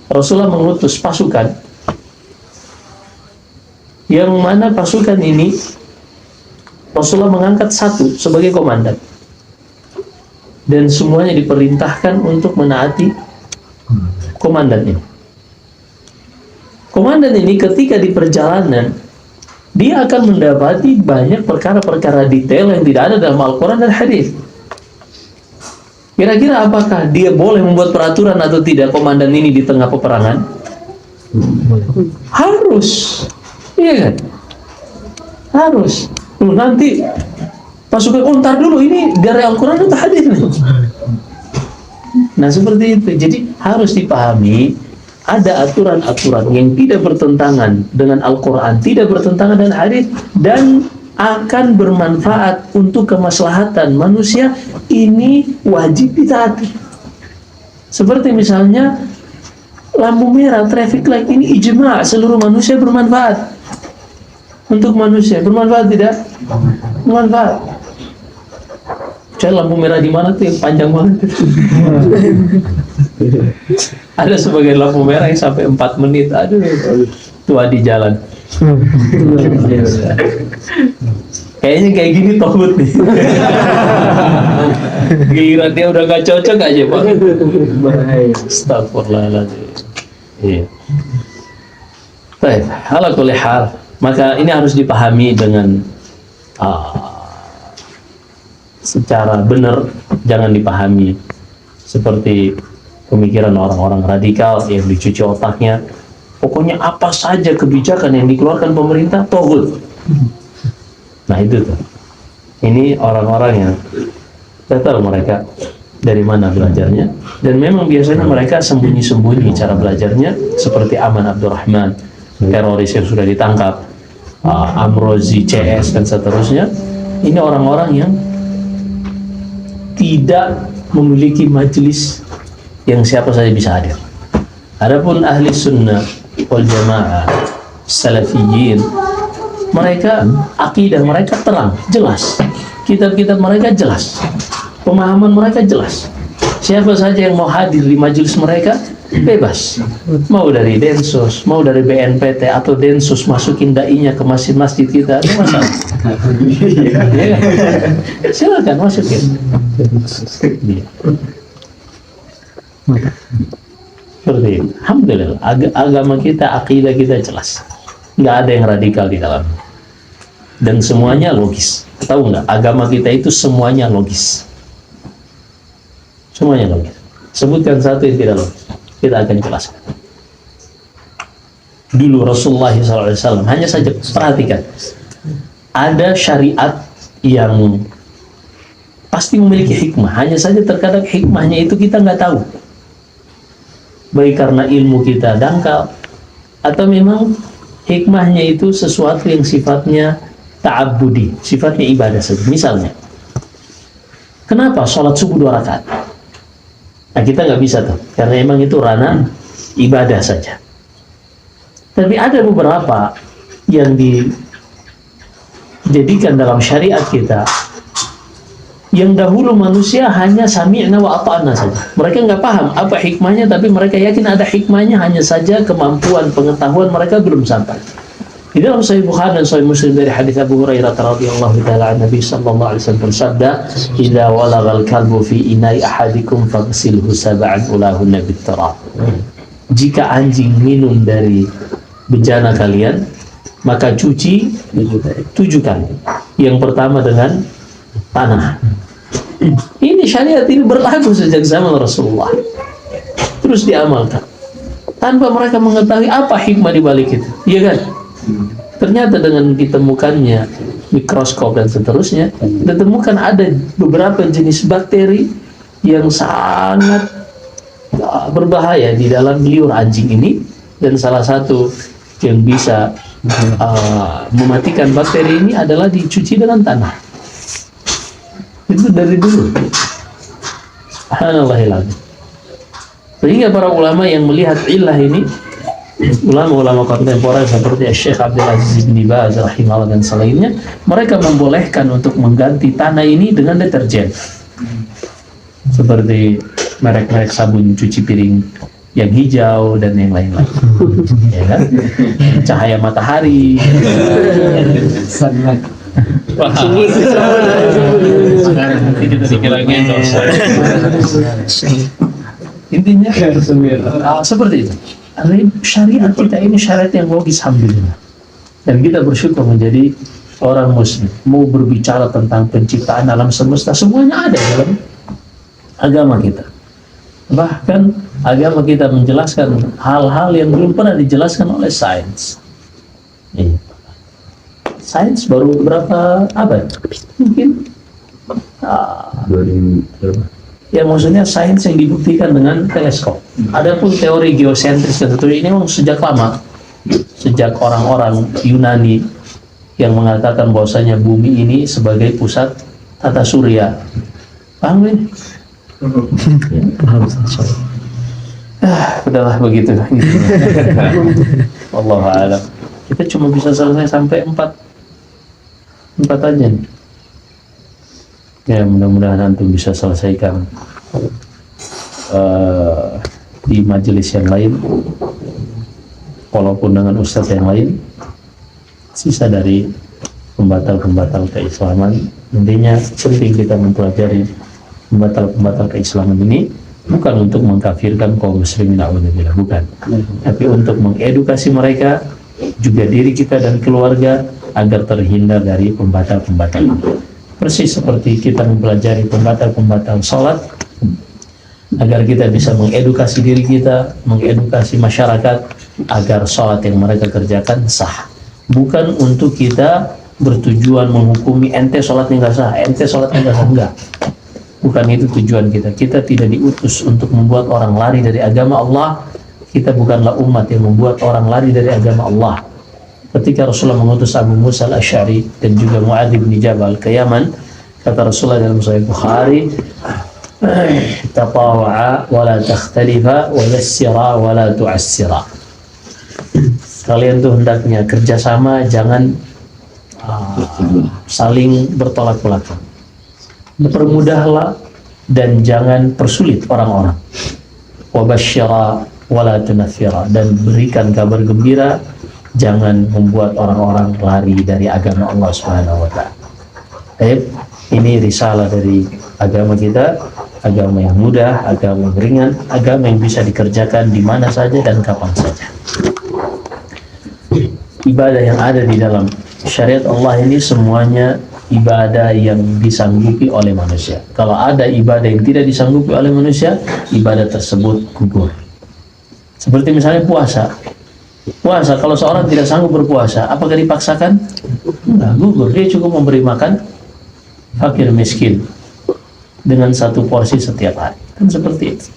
Rasulullah mengutus pasukan yang mana pasukan ini Rasulullah mengangkat satu sebagai komandan dan semuanya diperintahkan untuk menaati komandan ini. Komandan ini ketika di perjalanan dia akan mendapati banyak perkara-perkara detail yang tidak ada dalam Al-Quran dan hadis. Kira-kira apakah dia boleh membuat peraturan atau tidak komandan ini di tengah peperangan? Harus, iya kan? Harus. Nanti pasukan, oh ntar dulu ini dari Al-Quran atau hadis nih? Nah seperti itu. Jadi harus dipahami ada aturan-aturan yang tidak bertentangan dengan Al-Quran, tidak bertentangan dengan hadis, dan akan bermanfaat untuk kemaslahatan manusia. Ini wajib ditaati. Seperti misalnya lampu merah, traffic light, ini ijma' seluruh manusia bermanfaat. Untuk manusia bermanfaat tidak? Bermanfaat. Cari lampu merah di mana tuh yang panjang banget? Ada sebagian lampu merah yang sampai 4 menit. Aduh, tua di jalan. Kayaknya kayak gini tohut nih. Giliran dia udah gak cocok aja Pak. Astagfirullahaladzim. Iya. Baik, ala kulli hal, maka ini harus dipahami dengan secara benar, jangan dipahami seperti pemikiran orang-orang radikal yang dicuci otaknya. Pokoknya apa saja kebijakan yang dikeluarkan pemerintah togut. Nah itu tuh. Ini orang-orang yang saya tahu mereka dari mana belajarnya, dan memang biasanya mereka sembunyi-sembunyi cara belajarnya, seperti Aman Abdurrahman, teroris yang sudah ditangkap, Amrozi CS dan seterusnya. Ini orang-orang yang tidak memiliki majelis yang siapa saja bisa hadir. Adapun ahli sunnah wal jamaah salafiyin, mereka akidah mereka terang, jelas. Kitab-kitab mereka jelas. Pemahaman mereka jelas. Siapa saja yang mau hadir di majelis mereka bebas. Mau dari Densus, mau dari BNPT atau Densus masukin dai-nya ke masjid-masjid kita, ada masalah. Ya. Silakan masukin. Ya. Seperti itu. Alhamdulillah, agama kita, akidah kita jelas. Nggak ada yang radikal di dalam. Dan semuanya logis. Tahu nggak? Agama kita itu semuanya logis. Semuanya logis. Sebutkan satu yang tidak logis, kita akan jelaskan. Dulu Rasulullah SAW, hanya saja perhatikan, ada syariat yang pasti memiliki hikmah. Hanya saja terkadang hikmahnya itu kita nggak tahu. Baik karena ilmu kita dangkal, atau memang hikmahnya itu sesuatu yang sifatnya ta'abbudi, sifatnya ibadah saja. Misalnya, kenapa sholat subuh 2 rakaat? Nah kita nggak bisa tuh, karena emang itu ranah ibadah saja. Tapi ada beberapa yang dijadikan dalam syariat kita, yang dahulu manusia hanya sami'na wa ata'na saja. Mereka nggak paham apa hikmahnya, tapi mereka yakin ada hikmahnya, hanya saja kemampuan pengetahuan mereka belum sampai. Di dalam Sahih Bukhari dan Sahih Muslim dari hadis Abu Hurairah radhiyallahu taala an Nabi sallallahu alaihi wasallam bersabda, "Idza walagal kalbu fi ina'i ahadikum faghsilhu sab'an ulahunna bit-turab." Jika anjing minum dari bejana kalian, maka cuci 7 kali. Yang pertama dengan tanah. Ini syariat ini berlaku sejak zaman Rasulullah, terus diamalkan tanpa mereka mengetahui apa hikmah di balik itu, iya kan? Ternyata dengan ditemukannya mikroskop dan seterusnya, ditemukan ada beberapa jenis bakteri yang sangat berbahaya di dalam liur anjing ini, dan salah satu yang bisa mematikan bakteri ini adalah dicuci dengan tanah. Itu dari dulu. Subhanallahiladzim. Sehingga para ulama yang melihat illah ini, ulama-ulama kontemporer seperti Syekh Abdul Aziz bin Baz rahimahullah dan selainnya, mereka membolehkan untuk mengganti tanah ini dengan deterjen. Seperti merek-merek sabun cuci piring yang hijau dan yang lain-lain. Ya kan? Cahaya matahari. Intinya seperti itu. Syariat kita ini syariat yang logis, alhamdulillah. Dan kita bersyukur menjadi orang muslim. Mau berbicara tentang penciptaan alam semesta, semuanya ada dalam agama kita. Bahkan agama kita menjelaskan hal-hal yang belum pernah dijelaskan oleh sains. Sains baru berapa abad? Mungkin ya maksudnya sains yang dibuktikan dengan teleskop. Adapun teori geosentris dan seterusnya ini memang sejak lama, sejak orang-orang Yunani yang mengatakan bahwasanya bumi ini sebagai pusat tata surya. Paham ini? Paham. Udahlah begitu. Wallahu a'lam. Kita cuma bisa selesai sampai 4 aja nih. Ya mudah-mudahan antum bisa selesaikan di majelis yang lain, walaupun dengan ustadz yang lain. Sisa dari pembatal-pembatal keislaman, intinya penting kita mempelajari pembatal-pembatal keislaman ini Bukan untuk mengkafirkan kaum muslimin, na'udzubillah, bukan. Tapi untuk mengedukasi mereka, juga diri kita dan keluarga, agar terhindar dari pembatal-pembatal. Persis seperti kita mempelajari pembatal-pembatal sholat, agar kita bisa mengedukasi diri kita, mengedukasi masyarakat, agar sholat yang mereka kerjakan sah. Bukan untuk kita bertujuan menghukumi ente sholatnya nggak sah, ente sholatnya nggak sah, enggak. Bukan itu tujuan kita. Kita tidak diutus untuk membuat orang lari dari agama Allah. Kita bukanlah umat yang membuat orang lari dari agama Allah. Ketika Rasulullah mengutus Abu Musa al-Asy'ari dan juga Mu'adz bin Jabal ke Yaman, kata Rasulullah dalam Sahih Bukhari, "Tatawa'a wa la takhtalifa wa yassira wa la tu'assira." Kalian tuh hendaknya kerjasama, jangan saling bertolak belakang. Permudahlah dan jangan persulit orang-orang. Wabasyara wala tunaffira, dan berikan kabar gembira, jangan membuat orang-orang lari dari agama Allah Subhanahu wa taala. Baik, ini risalah dari agama kita, agama yang mudah, agama yang ringan, agama yang bisa dikerjakan di mana saja dan kapan saja. Ibadah yang ada di dalam syariat Allah ini semuanya ibadah yang disanggupi oleh manusia. Kalau ada ibadah yang tidak disanggupi oleh manusia, ibadah tersebut gugur. Seperti misalnya puasa. Puasa, kalau seorang tidak sanggup berpuasa, apakah dipaksakan? Enggak, gugur. Dia cukup memberi makan fakir miskin dengan 1 porsi setiap hari. Kan seperti itu.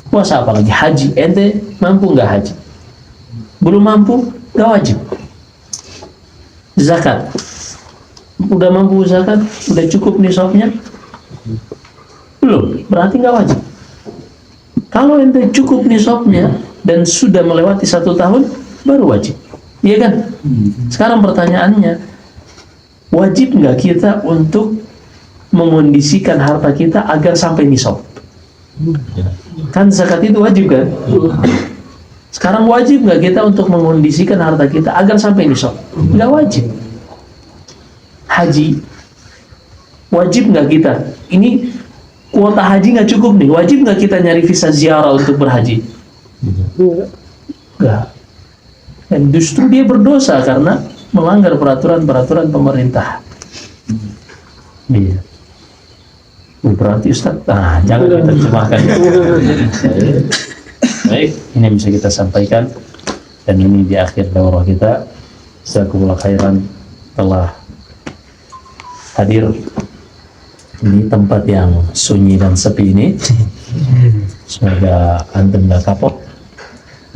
Puasa apalagi haji. Ente mampu nggak haji? Belum mampu, nggak wajib. Zakat. Udah mampu zakat, udah cukup nisabnya? Belum, berarti nggak wajib. Kalau ente cukup nisabnya dan sudah melewati 1 tahun, baru wajib. Iya kan? Sekarang pertanyaannya, wajib nggak kita untuk mengondisikan harta kita agar sampai nisab? Kan zakat itu wajib kan? Sekarang wajib nggak kita untuk mengondisikan harta kita agar sampai nisab? Nggak wajib. Haji, wajib nggak kita? Ini kuota haji nggak cukup nih, wajib nggak kita nyari visa ziarah untuk berhaji? Nggak. Dan justru dia berdosa karena melanggar peraturan-peraturan pemerintah. Iya. Berarti Ustaz, jangan kita terjemahkan. Baik, ini yang bisa kita sampaikan, dan ini di akhir daurah kita. Jazakumullah khairan telah hadir di tempat yang sunyi dan sepi ini. Semoga antum gak kapok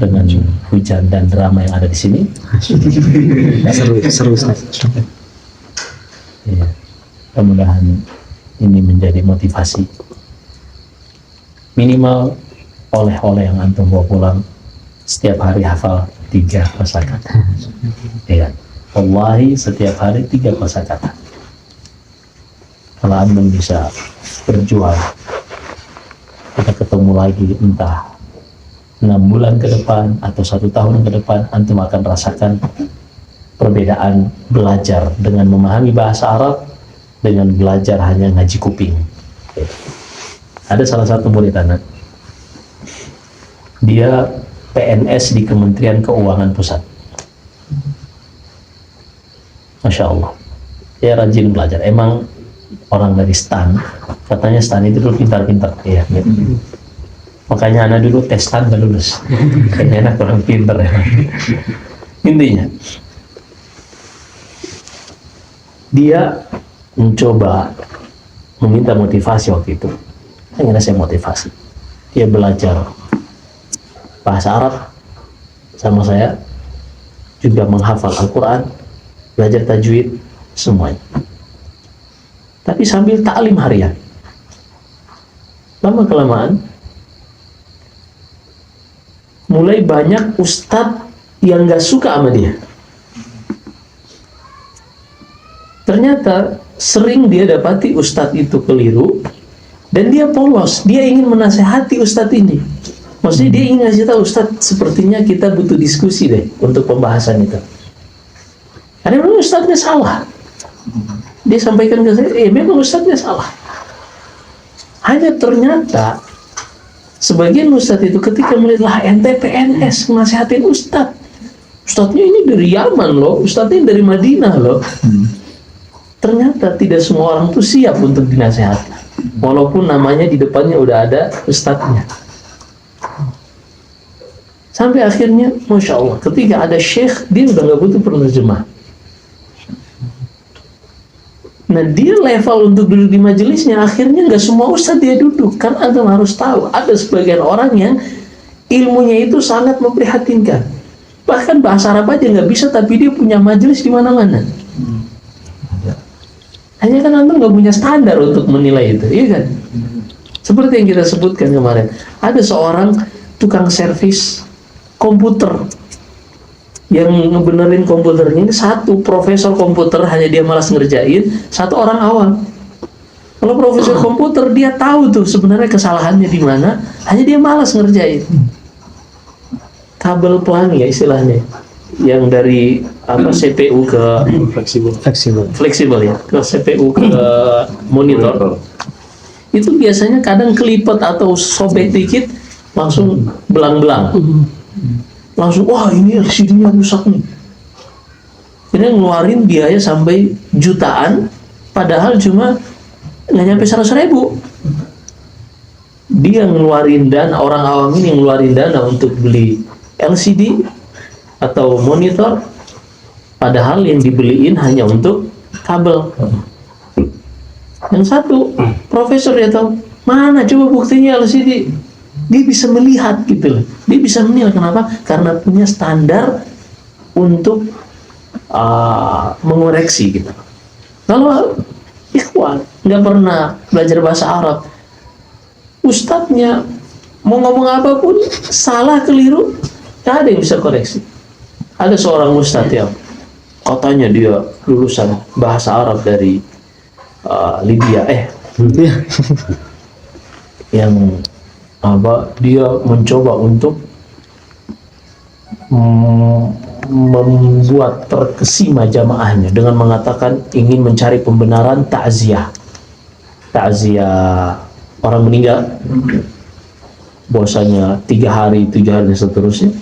dengan hujan dan drama yang ada di sini. Seru. Ya, mudah-mudahan ini menjadi motivasi. Minimal oleh-oleh yang antum bawa pulang, setiap hari hafal 3 kosakata. Ya, wallahi setiap hari 3 kosakata. Kalau antum bisa berjuang, kita ketemu lagi entah 6 bulan ke depan atau 1 tahun ke depan, antum akan rasakan perbedaan belajar dengan memahami bahasa Arab dengan belajar hanya ngaji kuping. Ada salah satu murid anak, dia PNS di Kementerian Keuangan Pusat. Masya Allah, dia rajin belajar. Emang orang dari STAN, katanya STAN itu dulu pintar-pintar, ya. Makanya anak dulu tes STAN gak lulus. Kayaknya anak kurang pintar ya. Intinya, dia mencoba meminta motivasi waktu itu. Akhirnya saya motivasi. Dia belajar bahasa Arab sama saya, juga menghafal Al-Quran, belajar tajwid, semuanya. Tapi sambil taklim harian. Lama-kelamaan mulai banyak ustadz yang gak suka sama dia. Ternyata sering dia dapati ustadz itu keliru dan dia polos. Dia ingin menasehati ustadz ini. Maksudnya dia ingin ngasih tahu, ustadz, sepertinya kita butuh diskusi deh untuk pembahasan itu. Karena memang ustadznya salah. Dia sampaikan ke saya, memang ustadznya salah. Hanya ternyata sebagian ustadz itu ketika melihat lah ente PNS nasihatin ustadznya ini dari Yaman loh, ustadznya dari Madinah loh. Ternyata tidak semua orang tuh siap untuk dinasehati, walaupun namanya di depannya udah ada ustadznya. Sampai akhirnya, Masya Allah, ketika ada syekh, dia udah nggak butuh penerjemah. Nah, dia level untuk duduk di majelisnya, akhirnya nggak semua ustadz dia duduk. Karena Antum harus tahu, ada sebagian orang yang ilmunya itu sangat memprihatinkan. Bahkan bahasa Arab aja nggak bisa, tapi dia punya majelis di mana-mana. Hanya kan Antum nggak punya standar untuk menilai itu, iya kan? Seperti yang kita sebutkan kemarin, ada seorang tukang servis komputer yang ngebenerin komputernya, ini satu profesor komputer, hanya dia malas ngerjain, satu orang awam. Kalau profesor komputer dia tahu tuh sebenarnya kesalahannya di mana, hanya dia malas ngerjain. Kabel pelangi ya istilahnya, yang dari CPU ke fleksibel ya, ke CPU ke monitor. Itu biasanya kadang kelipet atau sobek dikit langsung belang-belang. Langsung, wah ini LCD-nya rusak nih. Ini ngeluarin biaya sampai jutaan, padahal cuma nggak nyampe 100.000. Dia ngeluarin dana, orang awam ini ngeluarin dana untuk beli LCD atau monitor, padahal yang dibeliin hanya untuk kabel. Yang satu, profesor dia tahu, mana coba buktinya LCD. Dia bisa melihat gitu loh. Dia bisa menilai, kenapa? Karena punya standar untuk mengoreksi gitu. Kalau ikhwan nggak pernah belajar bahasa Arab, ustadznya mau ngomong apapun salah keliru, nggak ada yang bisa koreksi. Ada seorang ustadz yang katanya dia lulusan bahasa Arab dari Libya, yang dia mencoba untuk membuat terkesima jamaahnya dengan mengatakan ingin mencari pembenaran takziah orang meninggal, bahwasanya 3 hari dan seterusnya.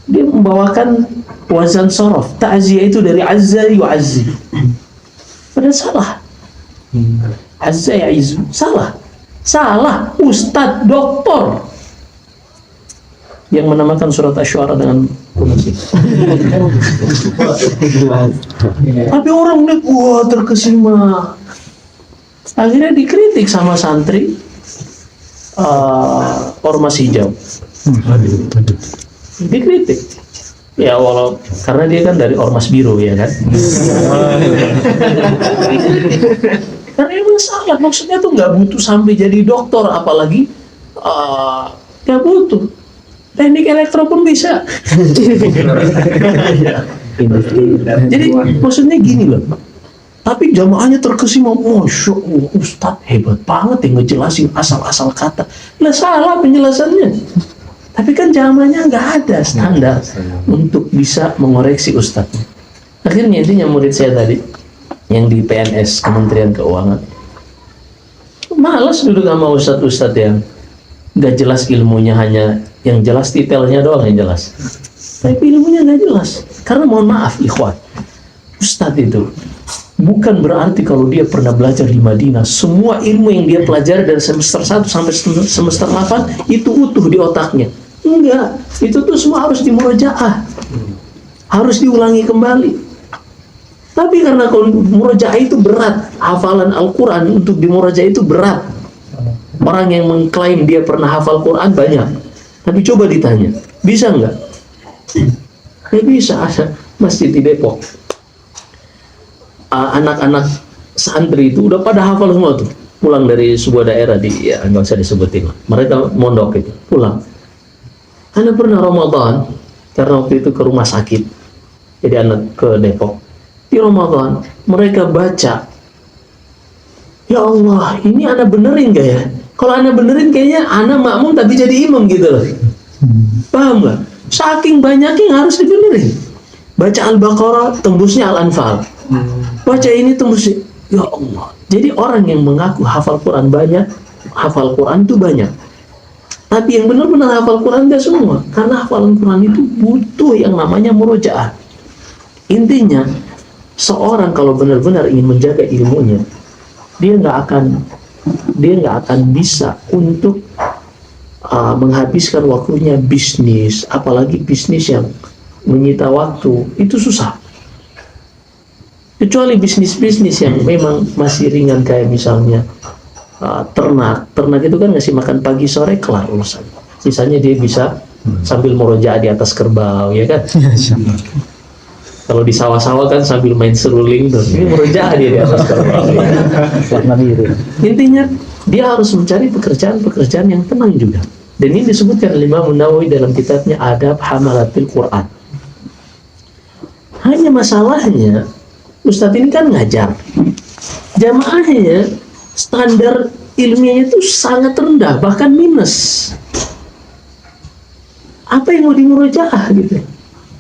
Dia membawakan wazan sorof, takziah itu dari azza yu'azzi, padahal salah. Azza ya'izzu, salah, ustadz doktor yang menamakan surat Asy-Syu'ara dengan pronunciasi. Tapi orang lihat, wah terkesima. Akhirnya dikritik sama santri ormas hijau. Dikritik. Ya walau karena dia kan dari ormas biru ya kan. Karena emang salah, maksudnya tuh nggak butuh sampai jadi dokter, apalagi nggak butuh. Teknik elektro pun bisa. Jadi maksudnya gini loh. Tapi jamaahnya terkesima, Masya Allah, Ustadz hebat banget yang ngejelasin asal-asal kata. Lah salah penjelasannya. Tapi kan jamaahnya nggak ada standar untuk bisa mengoreksi Ustadz. Akhirnya intinya murid saya tadi, yang di PNS Kementerian Keuangan, malas duduk sama ustadz-ustadz yang nggak jelas ilmunya, hanya yang jelas detailnya doang yang jelas, tapi ilmunya nggak jelas. Karena mohon maaf ikhwan, ustadz itu bukan berarti kalau dia pernah belajar di Madinah, semua ilmu yang dia pelajari dari semester 1 sampai semester 8 itu utuh di otaknya. Enggak, itu tuh semua harus dimurajaah, harus diulangi kembali. Tapi karena kalau murojaah itu berat, hafalan Al-Quran untuk dimurajaah itu berat. Orang yang mengklaim dia pernah hafal Quran banyak, tapi coba ditanya, bisa nggak? Nggak bisa. Ada masjid di Depok, anak-anak santri itu udah pada hafal semua tuh, pulang dari sebuah daerah di, ya nggak usah disebutin, mereka mondok itu, pulang. Anda pernah Ramadan, karena waktu itu ke rumah sakit, jadi anak ke Depok. Di Ramadan mereka baca, ya Allah, ini anak benerin gak ya? Kalau anak benerin kayaknya anak makmum tapi jadi imam gitu loh. Paham gak? Saking banyaknya yang harus dibenerin. Baca Al-Baqarah tembusnya Al-Anfal, baca ini tembusnya, ya Allah. Jadi orang yang mengaku hafal Quran banyak, hafal Quran itu banyak, Tapi yang benar-benar hafal Quran tidak semua, karena hafalan Quran itu butuh yang namanya murojaah. Intinya, seorang kalau benar-benar ingin menjaga ilmunya, dia nggak akan bisa untuk menghabiskan waktunya bisnis, apalagi bisnis yang menyita waktu, itu susah. Kecuali bisnis-bisnis yang memang masih ringan, kayak misalnya ternak itu kan ngasih makan pagi sore kelar urusan. Sisanya dia bisa sambil murojaah di atas kerbau, ya kan? Kalau di sawah-sawah kan sambil main seruling tuh. Ini murojaah dia di atas kerbau. Warna biru. Intinya dia harus mencari pekerjaan yang tenang juga. Dan ini disebutkan oleh Imam Nawawi dalam kitabnya Adab Hamalatil Quran. Hanya masalahnya Ustadz ini kan ngajar. Jamaahnya standar ilmiahnya itu sangat rendah, bahkan minus. Apa yang mau dimurojaah gitu?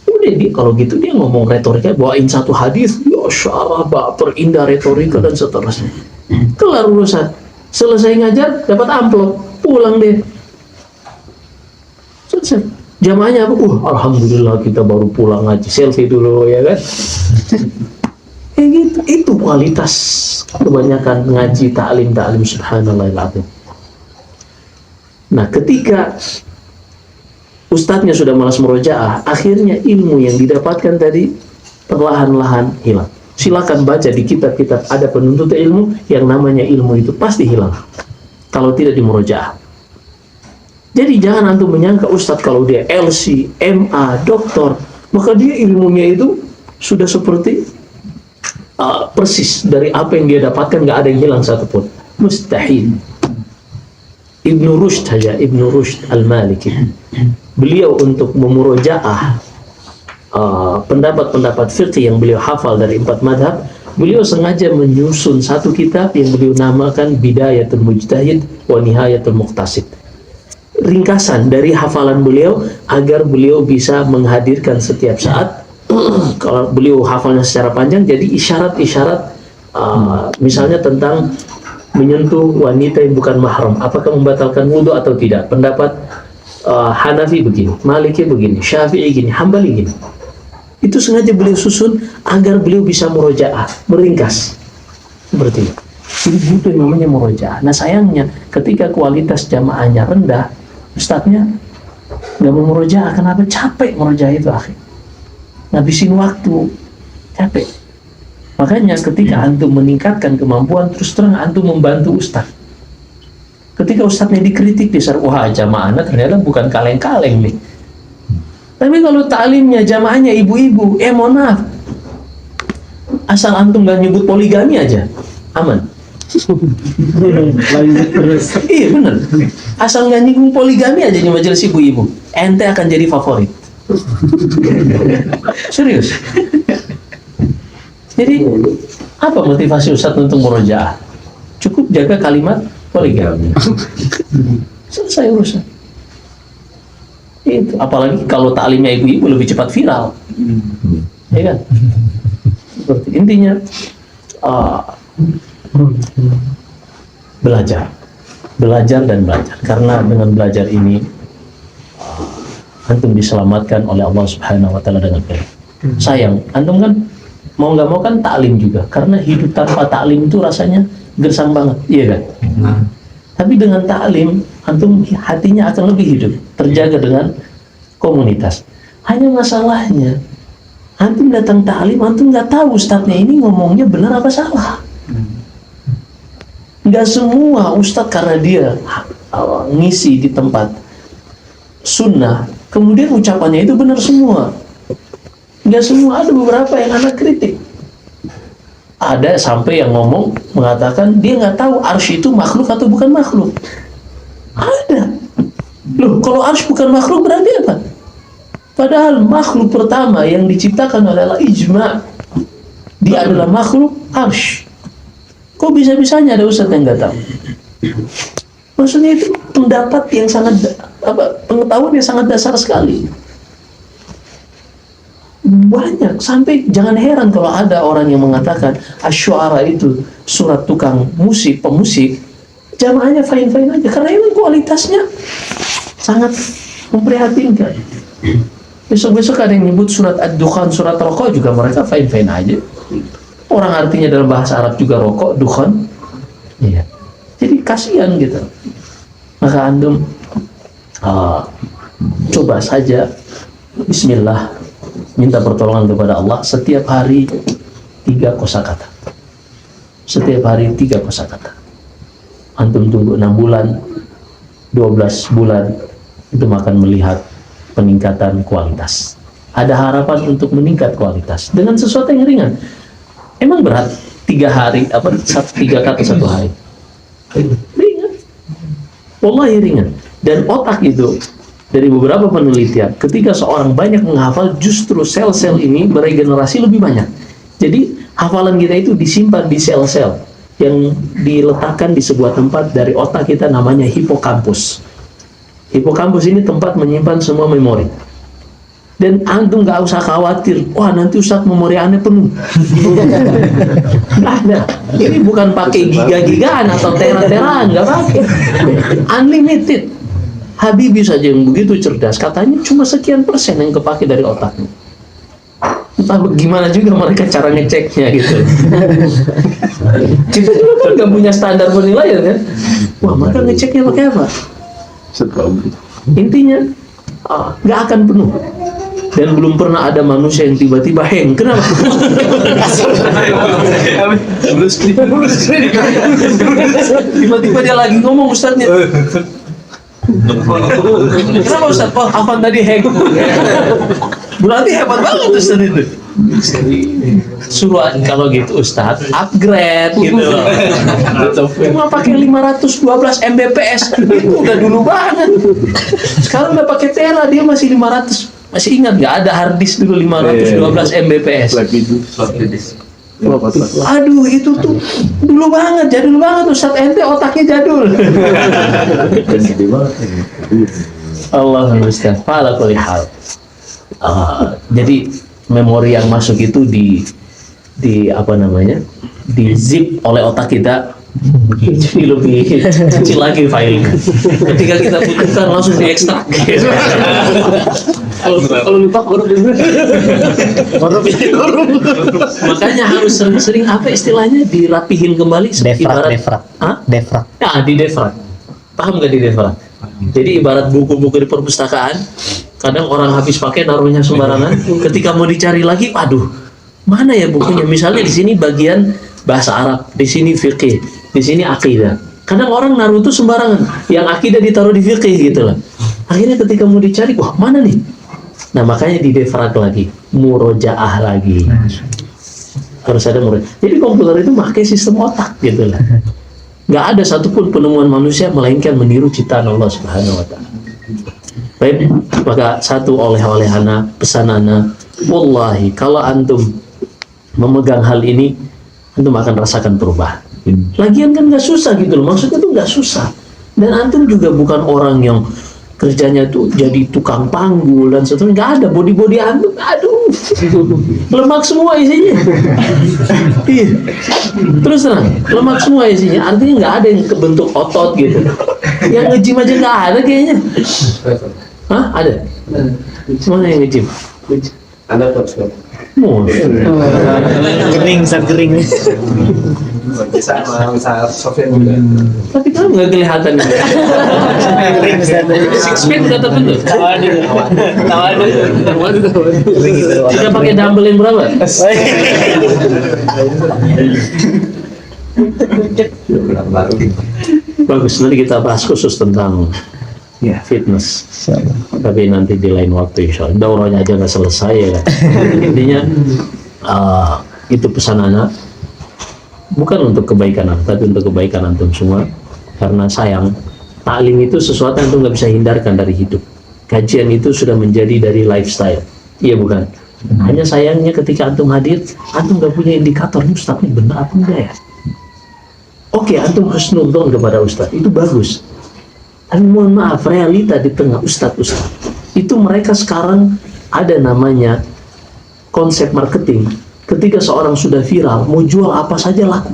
Udah kalau gitu dia ngomong retorika, bawain satu hadis, ya syarah, perindah retorika dan seterusnya. Kelar urusan. Selesai ngajar, dapat amplop, pulang deh. Selesai. Jamaahnya apa? Alhamdulillah kita baru pulang ngaji, selfie dulu, ya kan? Gitu. Itu kualitas kebanyakan ngaji ta'lim subhanallahil-azim. Nah, ketika ustadznya sudah malas murojaah, akhirnya ilmu yang didapatkan tadi perlahan-lahan hilang. Silakan baca di kitab-kitab ada penuntut ilmu, yang namanya ilmu itu pasti hilang kalau tidak dimurojaah. Jadi jangan antum menyangka ustadz kalau dia LC, MA, doktor, maka dia ilmunya itu sudah seperti persis dari apa yang dia dapatkan, nggak ada yang hilang satupun. Mustahil. Ibnu Rushd Al-Maliki, beliau untuk memurojaah pendapat-pendapat fiqh yang beliau hafal dari 4 madhab, beliau sengaja menyusun satu kitab yang beliau namakan Bidayatul Mujtahid wa Nihayatul Muqtasid. Ringkasan dari hafalan beliau agar beliau bisa menghadirkan setiap saat. Kalau beliau hafalnya secara panjang, jadi isyarat-isyarat misalnya tentang menyentuh wanita yang bukan mahram, apakah membatalkan wudhu atau tidak. Pendapat Hanafi begini, Maliki begini, Syafi'i gini, Hambali gini. Itu sengaja beliau susun agar beliau bisa murojaah, meringkas seperti itu. Jadi butuh yang namanya murojaah. Nah sayangnya ketika kualitas jamaahnya rendah, ustadznya nggak mau murojaah. Kenapa? Capek murojaah itu akhirnya. Ngabisin waktu, capek. Makanya ketika antum meningkatkan kemampuan, terus terang antum membantu ustaz. Ketika ustaznya dikritik, wah jamaahnya ternyata bukan kaleng-kaleng nih. Tapi kalau ta'limnya jamaahnya ibu-ibu, mohon maaf, asal antum gak nyebut poligami aja, aman. Iya bener. Asal gak nyebut poligami aja di majelis ibu-ibu, ente akan jadi favorit. Serius. Jadi apa motivasi ustadz untuk murojaah? Cukup jaga kalimat poligami, selesai urusan. Itu apalagi kalau taklimnya ibu-ibu lebih cepat viral, ya kan? Seperti intinya belajar dan belajar, karena dengan belajar ini antum diselamatkan oleh Allah Subhanahu wa taala dengan baik. Sayang, antum kan mau nggak mau kan taklim juga, karena hidup tanpa taklim itu rasanya gersang banget, iya kan? Tapi dengan taklim, antum hatinya akan lebih hidup, terjaga dengan komunitas. Hanya masalahnya, antum datang taklim, antum nggak tahu ustadznya ini ngomongnya benar apa salah. Nggak semua ustadz karena dia ngisi di tempat sunnah, kemudian ucapannya itu benar semua. Nggak semua, ada beberapa yang anak kritik. Ada sampai yang ngomong mengatakan dia nggak tahu arsy itu makhluk atau bukan makhluk. Ada. Loh, kalau arsy bukan makhluk berarti apa? Padahal makhluk pertama yang diciptakan adalah ijma'. Dia adalah makhluk arsy. Kok bisa-bisanya ada ustadz yang nggak tahu? Maksudnya itu pendapat yang sangat pengetahuan yang sangat dasar sekali. Banyak, sampai jangan heran kalau ada orang yang mengatakan asy'ara itu surat tukang musik, pemusik. Jamaahnya fine-fine aja karena ini kualitasnya sangat memprihatinkan. Besok-besok ada yang nyebut surat ad-dukhan, surat rokok juga mereka fine-fine aja. Orang artinya dalam bahasa Arab juga rokok, dukhan. Iya. Jadi kasihan gitu. Maka antum coba saja bismillah, minta pertolongan kepada Allah setiap hari 3 kosakata. Setiap hari 3 kosakata. Antum tunggu 6 bulan, 12 bulan, itu akan melihat peningkatan kualitas. Ada harapan untuk meningkat kualitas dengan sesuatu yang ringan. Emang berat 3 hari, 3 kata 1 hari? Ringan. Wallahi ringan. Dan otak itu, dari beberapa penelitian, ketika seorang banyak menghafal, justru sel-sel ini beregenerasi lebih banyak. Jadi hafalan kita itu disimpan di sel-sel yang diletakkan di sebuah tempat dari otak kita, namanya hipokampus. Hipokampus ini tempat menyimpan semua memori. Dan antum gak usah khawatir, wah nanti Ustadz memori aneh penuh. Nggak ada. Ini bukan pakai giga-gigaan atau tera-teraan, nggak pakai. Unlimited. Habibie saja yang begitu cerdas, katanya cuma sekian persen yang kepake dari otaknya. Entah gimana juga mereka cara ngeceknya gitu. Kita juga kan nggak punya standar penilaian kan. Wah, mereka ngeceknya pakai apa? Intinya nggak akan penuh. Dan belum pernah ada manusia yang tiba-tiba hang. Kenapa? Tiba-tiba dia lagi ngomong Ustadznya. Kenapa Ustadz? Oh, Afan tadi hang. Berarti hebat banget Ustadz itu. Suruh kalau gitu Ustadz upgrade gitu loh. Cuma pakai 512 Mbps itu udah dulu banget. Sekarang udah pakai tera, dia masih 500. Masih ingat nggak ada hard disk dulu 512 Mbps? Aduh itu tuh dulu banget, jadul banget Ustadz, ente otaknya jadul. Allah Ustadz, fala kulli hal. Jadi memori yang masuk itu di apa namanya, di zip oleh otak kita, jadi lebih kecil lagi file. Ketika kita butuhkan langsung diekstrak. Kalau lupa korup makanya harus sering-sering apa istilahnya dirapihin kembali. Defrag. Nah, di defrag. Paham nggak di defrag? Jadi ibarat buku-buku di perpustakaan, kadang orang habis pakai naruhnya sembarangan. Ketika mau dicari lagi, aduh, mana ya bukunya? Misalnya di sini bagian bahasa Arab, di sini fikih, di sini akidah. Kadang orang naruh itu sembarangan, yang akidah ditaruh di fikih gitu lah. Akhirnya ketika mau dicari, wah mana nih? Nah makanya di defrag lagi, murojaah lagi. Harus ada murojaah. Jadi komputer itu pakai sistem otak gitu lah. Nggak ada satupun penemuan manusia melainkan meniru ciptaan Allah Subhanahu Wa Taala. Baik, maka satu oleh anak, pesan anak, wallahi kalau antum memegang hal ini, antum akan rasakan perubahan. Lagian kan nggak susah gitu loh, maksudnya tuh nggak susah. Dan antum juga bukan orang yang kerjanya tuh jadi tukang panggul dan seterusnya, nggak ada. Body antum, aduh, lemak semua isinya. Iya. Terus terang, lemak semua isinya, artinya nggak ada yang kebentuk otot gitu. Yang nge-gym aja nggak ada kayaknya. Hah? Ada? Mana yang nge-gym? Ada kok. Kering, saat kering. Sama Sofian juga. Tapi kamu nggak kelihatan. Kering, saat Six pack udah terbentuk. Tawaduh. Kita pakai dumbbell yang berapa? Bagus, nanti kita bahas khusus tentang fitness. Tapi nanti di lain waktu insya Allah. Daurahnya aja nggak selesai ya kan. Intinya itu pesan anak, bukan untuk kebaikan anak, tapi untuk kebaikan antum semua. Karena sayang, taklim itu sesuatu yang antum nggak bisa hindarkan dari hidup. Kajian itu sudah menjadi dari lifestyle. Iya bukan? Hanya sayangnya ketika antum hadir, antum nggak punya indikator ini ustadznya benar apa enggak ya. Oke, antum husnudzon kepada ustadz, itu bagus. Tapi mohon maaf, realita di tengah ustadz itu mereka sekarang ada namanya konsep marketing. Ketika seorang sudah viral, mau jual apa saja laku.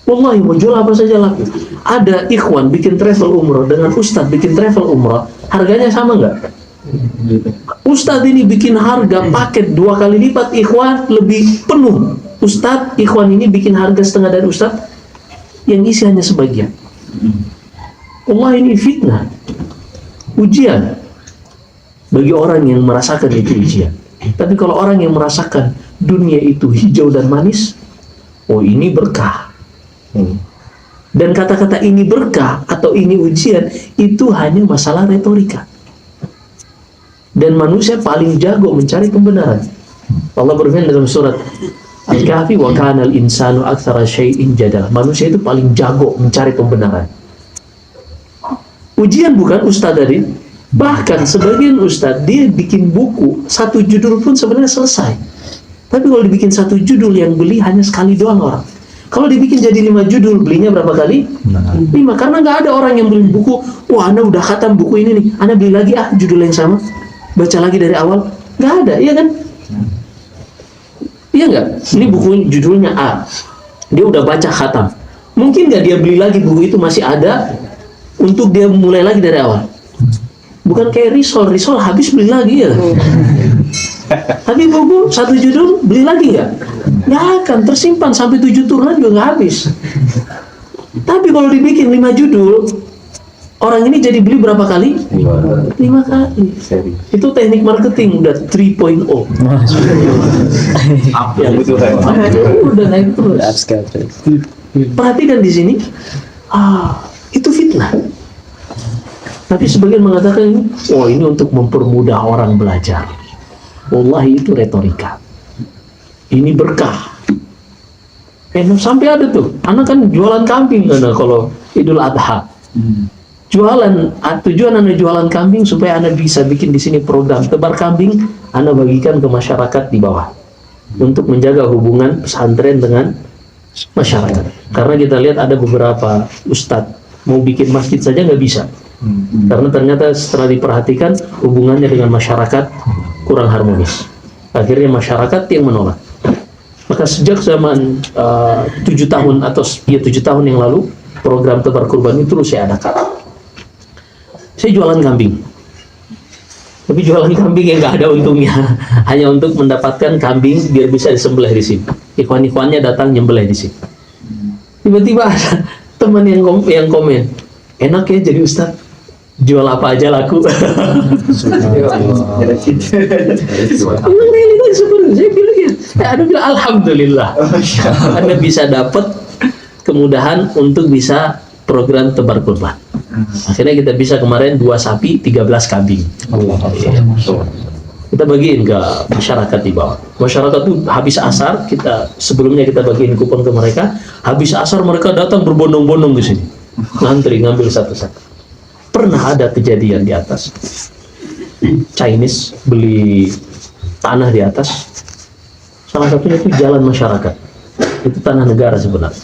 Wallahi mau jual apa saja laku. Ada ikhwan bikin travel umroh dengan ustadz bikin travel umroh, harganya sama nggak? Ustadz ini bikin harga paket 2 kali lipat, ikhwan lebih penuh. Ustadz, ikhwan ini bikin harga setengah dari ustadz, yang isi hanya sebagian. Allah, ini fitnah, ujian bagi orang yang merasakan itu ujian. Tapi kalau orang yang merasakan dunia itu hijau dan manis, oh ini berkah. Dan kata-kata ini berkah atau ini ujian itu hanya masalah retorika. Dan manusia paling jago mencari pembenaran. Allah berfirman dalam surat Al-Kahfi, wa kana al-insanu aktsara syai'in jadal. Manusia itu paling jago mencari pembenaran. Ujian bukan ustadz tadi. Bahkan sebagian ustadz dia bikin buku 1 judul pun sebenarnya selesai. Tapi kalau dibikin 1 judul yang beli hanya sekali doang orang. Kalau dibikin jadi 5 judul, belinya berapa kali? 5. Karena nggak ada orang yang beli buku, wah Anda udah khatam buku ini nih, Anda beli lagi judul yang sama, baca lagi dari awal. Nggak ada, iya kan? Iya nggak? Ini buku judulnya A, dia udah baca khatam. Mungkin nggak dia beli lagi buku itu masih ada untuk dia mulai lagi dari awal? Bukan kayak risol habis beli lagi ya. Tapi buku 1 judul beli lagi nggak? Nggak akan, tersimpan sampai 7 turunan juga nggak habis. Tapi kalau dibikin 5 judul, orang ini jadi beli berapa kali? 5 kali. Itu teknik marketing udah 3.0. Yang butuhan. Udah naik terus. Perhatikan di sini, itu fitnah. Tapi sebagian mengatakan, oh ini untuk mempermudah orang belajar. Wallahi itu retorika. Ini berkah. Sampai ada tuh, anak kan jualan kambing kalau Idul Adha. Tujuan anak jualan kambing supaya anak bisa bikin di sini program tebar kambing, anak bagikan ke masyarakat di bawah untuk menjaga hubungan pesantren dengan masyarakat. Karena kita lihat ada beberapa ustadz mau bikin masjid saja nggak bisa. Karena ternyata setelah diperhatikan hubungannya dengan masyarakat kurang harmonis. Akhirnya masyarakat yang menolak. Maka sejak zaman 7 tahun atau 7 tahun yang lalu program tebar kurban itu terus saya adakan. Saya jualan kambing. Tapi jualan kambing yang nggak ada untungnya, hanya untuk mendapatkan kambing biar bisa disembelih di sini. Ikhwan-ikhwannya datang nyembelih di sini. Tiba-tiba ada teman yang komen, enak ya jadi ustadz, jual apa aja laku. Memang realitanya seperti saya bilang ya, Anda bilang alhamdulillah, Anda bisa dapat kemudahan untuk bisa program tebar kurban. Akhirnya kita bisa kemarin 2 sapi, 13 kambing. Kita bagiin ke masyarakat di bawah. Masyarakat tuh habis asar, sebelumnya kita bagiin kupon ke mereka. Habis asar mereka datang berbondong-bondong di sini, ngantri ngambil satu-satu. Pernah ada kejadian di atas, Chinese beli tanah di atas. Salah satunya itu jalan masyarakat. Itu tanah negara sebenarnya.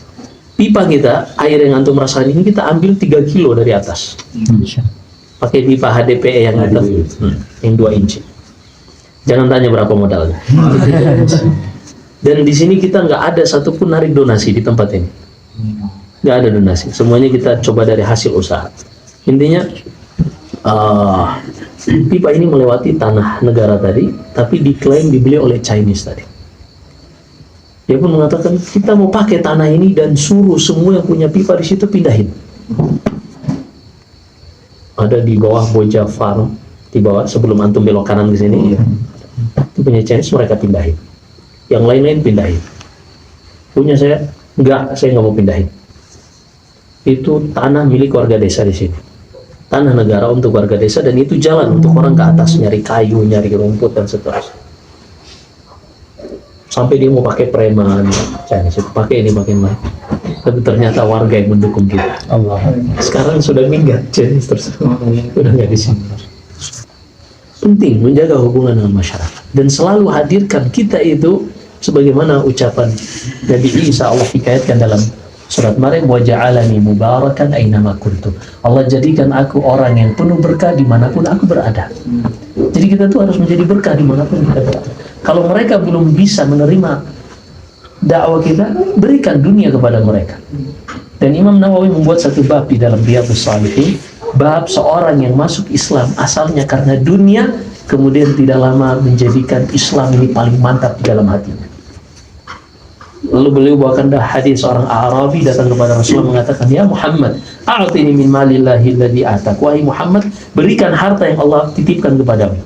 Pipa kita, air yang antum rasakan ini kita ambil 3 kilo dari atas. Pakai pipa HDPE yang yang 2 inci. Jangan tanya berapa modalnya. Dan di sini kita nggak ada satupun narik donasi di tempat ini. Nggak ada donasi. Semuanya kita coba dari hasil usaha. Intinya pipa ini melewati tanah negara tadi, tapi diklaim dibeli oleh Chinese tadi. Dia pun mengatakan kita mau pakai tanah ini dan suruh semua yang punya pipa di situ pindahin. Ada di bawah Boja Farm, di bawah sebelum antum belok kanan ke sini, itu punya Chinese, mereka pindahin. Yang lain-lain pindahin. Punya saya nggak mau pindahin. Itu tanah milik warga desa di sini. Tanah negara untuk warga desa, dan itu jalan untuk orang ke atas nyari kayu, nyari rumput dan seterusnya. Sampai dia mau pakai preman, Chinese itu pakai ini pakai mana. Tapi ternyata warga yang mendukung kita. Sekarang sudah minggat Chinese tersebut, sudah nggak di sini. Penting menjaga hubungan dengan masyarakat dan selalu hadirkan kita itu sebagaimana ucapan Nabi Isa, Allah hikayatkan dalam surat Maryam, wa ja'alani mubarakan ainama kuntu. Allah jadikan aku orang yang penuh berkah dimanapun aku berada. Jadi kita tuh harus menjadi berkah dimanapun kita berada. Kalau mereka belum bisa menerima dakwah kita, berikan dunia kepada mereka. Dan Imam Nawawi membuat satu bab di dalam Riyadhus Shalihin, bab seorang yang masuk Islam asalnya karena dunia, kemudian tidak lama menjadikan Islam ini paling mantap di dalam hatinya. Lalu beliau bawakan hadis seorang Arabi datang kepada Rasulullah mengatakan, "Ya Muhammad, a'tini min malillahi alladhi atak." Wahai Muhammad, berikan harta yang Allah titipkan kepadamu.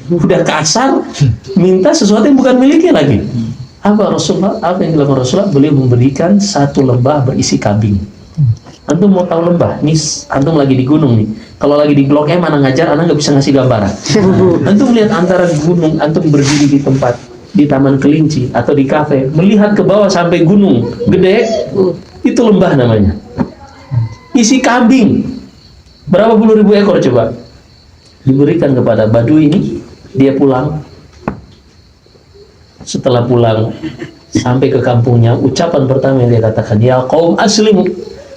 Udah kasar, minta sesuatu yang bukan miliknya lagi. Apa Rasulullah? Apa yang dilakukan Rasulullah? Beliau memberikan satu lembah berisi kambing. Antum mau tahu lembah? Nih, antum lagi di gunung nih. Kalau lagi di Blok M, anak ngajar, anak nggak bisa ngasih gambaran. Antum lihat antara gunung, antum berdiri di tempat di Taman Kelinci atau di kafe, melihat ke bawah sampai gunung gede, itu lembah namanya. Isi kambing. Berapa puluh ribu ekor coba? Diberikan kepada Badui ini, dia pulang. Setelah pulang sampai ke kampungnya, ucapan pertama yang dia katakan, "Ya qaum aslimu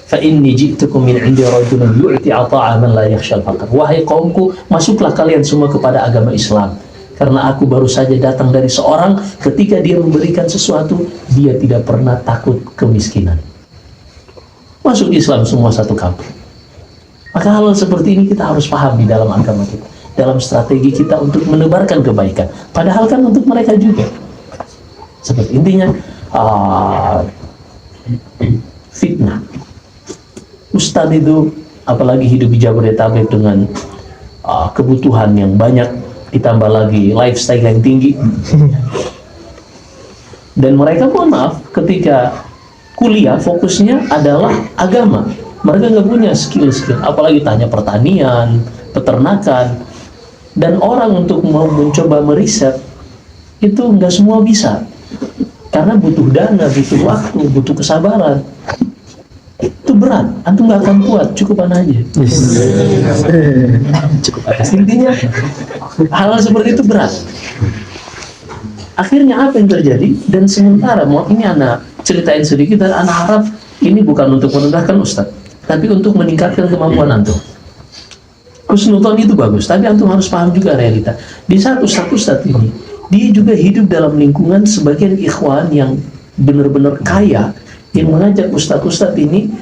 fa inni ji'tukum min 'indi rajulin yu'ti 'ata'a man la yakhshal faqr." Wahai kaumku, masuklah kalian semua kepada agama Islam, karena aku baru saja datang dari seorang, ketika dia memberikan sesuatu, dia tidak pernah takut kemiskinan. Masuk Islam semua satu kampung. Maka hal seperti ini kita harus paham di dalam agama kita, dalam strategi kita untuk menebarkan kebaikan, padahal kan untuk mereka juga. Seperti intinya fitnah. Ustadz itu apalagi hidup di Jabodetabek dengan kebutuhan yang banyak, ditambah lagi lifestyle yang tinggi. Dan mereka, mohon maaf, ketika kuliah fokusnya adalah agama. Mereka nggak punya skill-skill, apalagi tanya pertanian, peternakan. Dan orang untuk mau mencoba meriset itu nggak semua bisa, karena butuh dana, butuh waktu, butuh kesabaran. Itu berat, antum nggak akan kuat, cukupan aja. Cukup aja. Intinya hal seperti itu berat. Akhirnya apa yang terjadi? Dan sementara, mau ini anak ceritain sedikit, dan anak harap ini bukan untuk merendahkan Ustadz, tapi untuk meningkatkan kemampuan antum. Husnudzon itu bagus, tapi antum harus paham juga realita. Di saat ustadz-ustadz ini, dia juga hidup dalam lingkungan sebagian ikhwan yang benar-benar kaya, yang mengajak ustadz-ustadz ini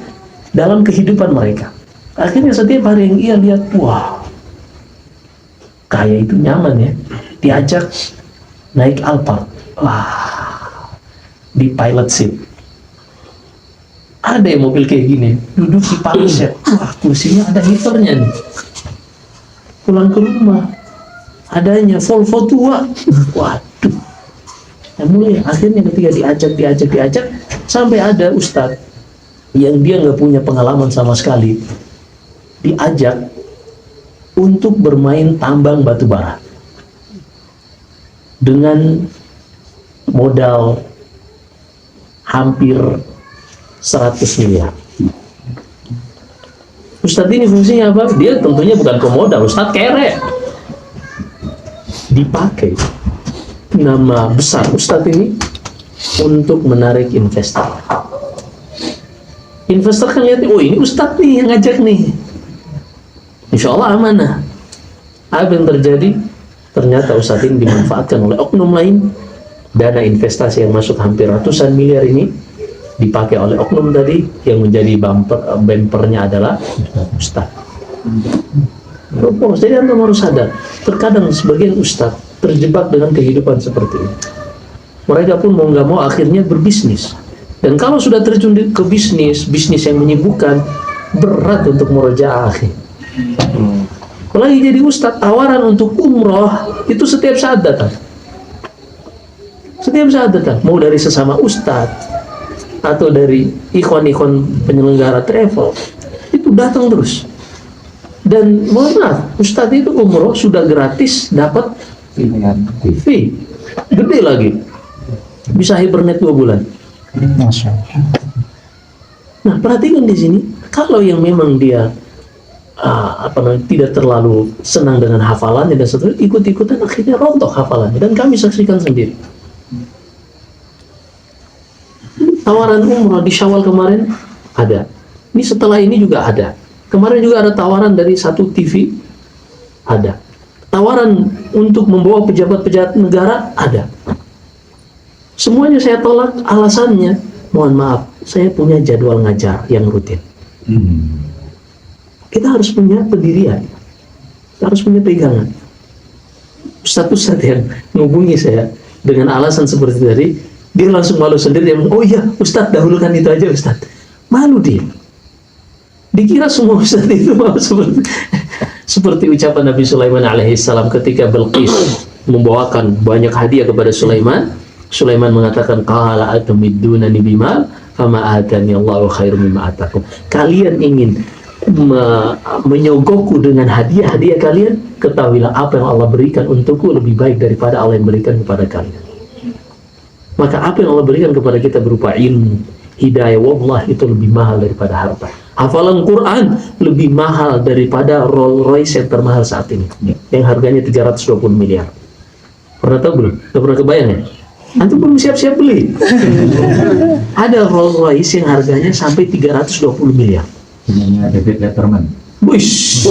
dalam kehidupan mereka. Akhirnya setiap hari yang ia lihat, wah, kaya itu nyaman ya, diajak naik Alphard, wah, di pilot seat. Ada yang mobil kayak gini, duduk di pangset, wah, kursinya ada heaternya nih. Pulang ke rumah, adanya Volvo tua, waduh. Yang mulai akhirnya ketika diajak, sampai ada ustadz yang dia nggak punya pengalaman sama sekali, diajak untuk bermain tambang batu bara dengan modal hampir 100 miliar. Ustadz ini fungsinya apa? Dia tentunya bukan pemodal, ustadz kere. Dipakai nama besar ustadz ini untuk menarik investor. Investor kan lihat, oh ini ustadz nih yang ngajak nih, insya Allah amanah. Apa yang terjadi? Ternyata ustadz ini dimanfaatkan oleh oknum lain. Dana investasi yang masuk hampir ratusan miliar ini dipakai oleh oknum tadi, yang menjadi bumpernya adalah ustadz. Jadi anda harus sadar, terkadang sebagian ustadz terjebak dengan kehidupan seperti ini. Mereka pun mau nggak mau akhirnya berbisnis. Dan kalau sudah terjun ke bisnis yang menyibukkan, berat untuk murojaah. Apalagi jadi ustadz, tawaran untuk umroh itu setiap saat datang. Setiap saat datang, mau dari sesama ustadz atau dari ikhwan-ikhwan penyelenggara travel, itu datang terus. Dan mohon maaf, ustadz itu umroh sudah gratis, dapat fee gede lagi, bisa hibernate 2 bulan. Nah, perhatikan di sini, kalau yang memang dia tidak terlalu senang dengan hafalannya dan seterusnya, ikut-ikutan akhirnya rontok hafalannya, dan kami saksikan sendiri. Tawaran umroh di Syawal kemarin ada. Ini setelah ini juga ada. Kemarin juga ada tawaran dari satu TV, ada. Tawaran untuk membawa pejabat-pejabat negara, ada. Semuanya saya tolak, alasannya, mohon maaf, saya punya jadwal ngajar yang rutin. Kita harus punya pendirian, kita harus punya pegangan. Ustadz yang menghubungi saya dengan alasan seperti tadi, dia langsung malu sendiri. Dia bilang, oh iya Ustadz, dahulukan itu aja Ustadz. Malu dia. Dikira semua Ustadz itu mau seperti ucapan Nabi Sulaiman alaihissalam ketika Bilqis membawakan banyak hadiah kepada Sulaiman. Sulaiman mengatakan, qala atumiddunani bimal fama atani Allahu khairum mimma atakum. Kalian ingin menyogokku dengan hadiah-hadiah kalian, ketahuilah apa yang Allah berikan untukku lebih baik daripada Allah yang berikan kepada kalian. Maka apa yang Allah berikan kepada kita berupa ilmu, hidayah, wallah itu lebih mahal daripada harta. Hafalan Quran lebih mahal daripada Rolls Royce yang termahal saat ini, yang harganya 320 miliar. Pernah tahu belum? Gak pernah kebayang ya? Antum belum siap-siap beli. Ada Rolls Royce yang harganya sampai 320 miliar. Punyanya David Letterman. Wish.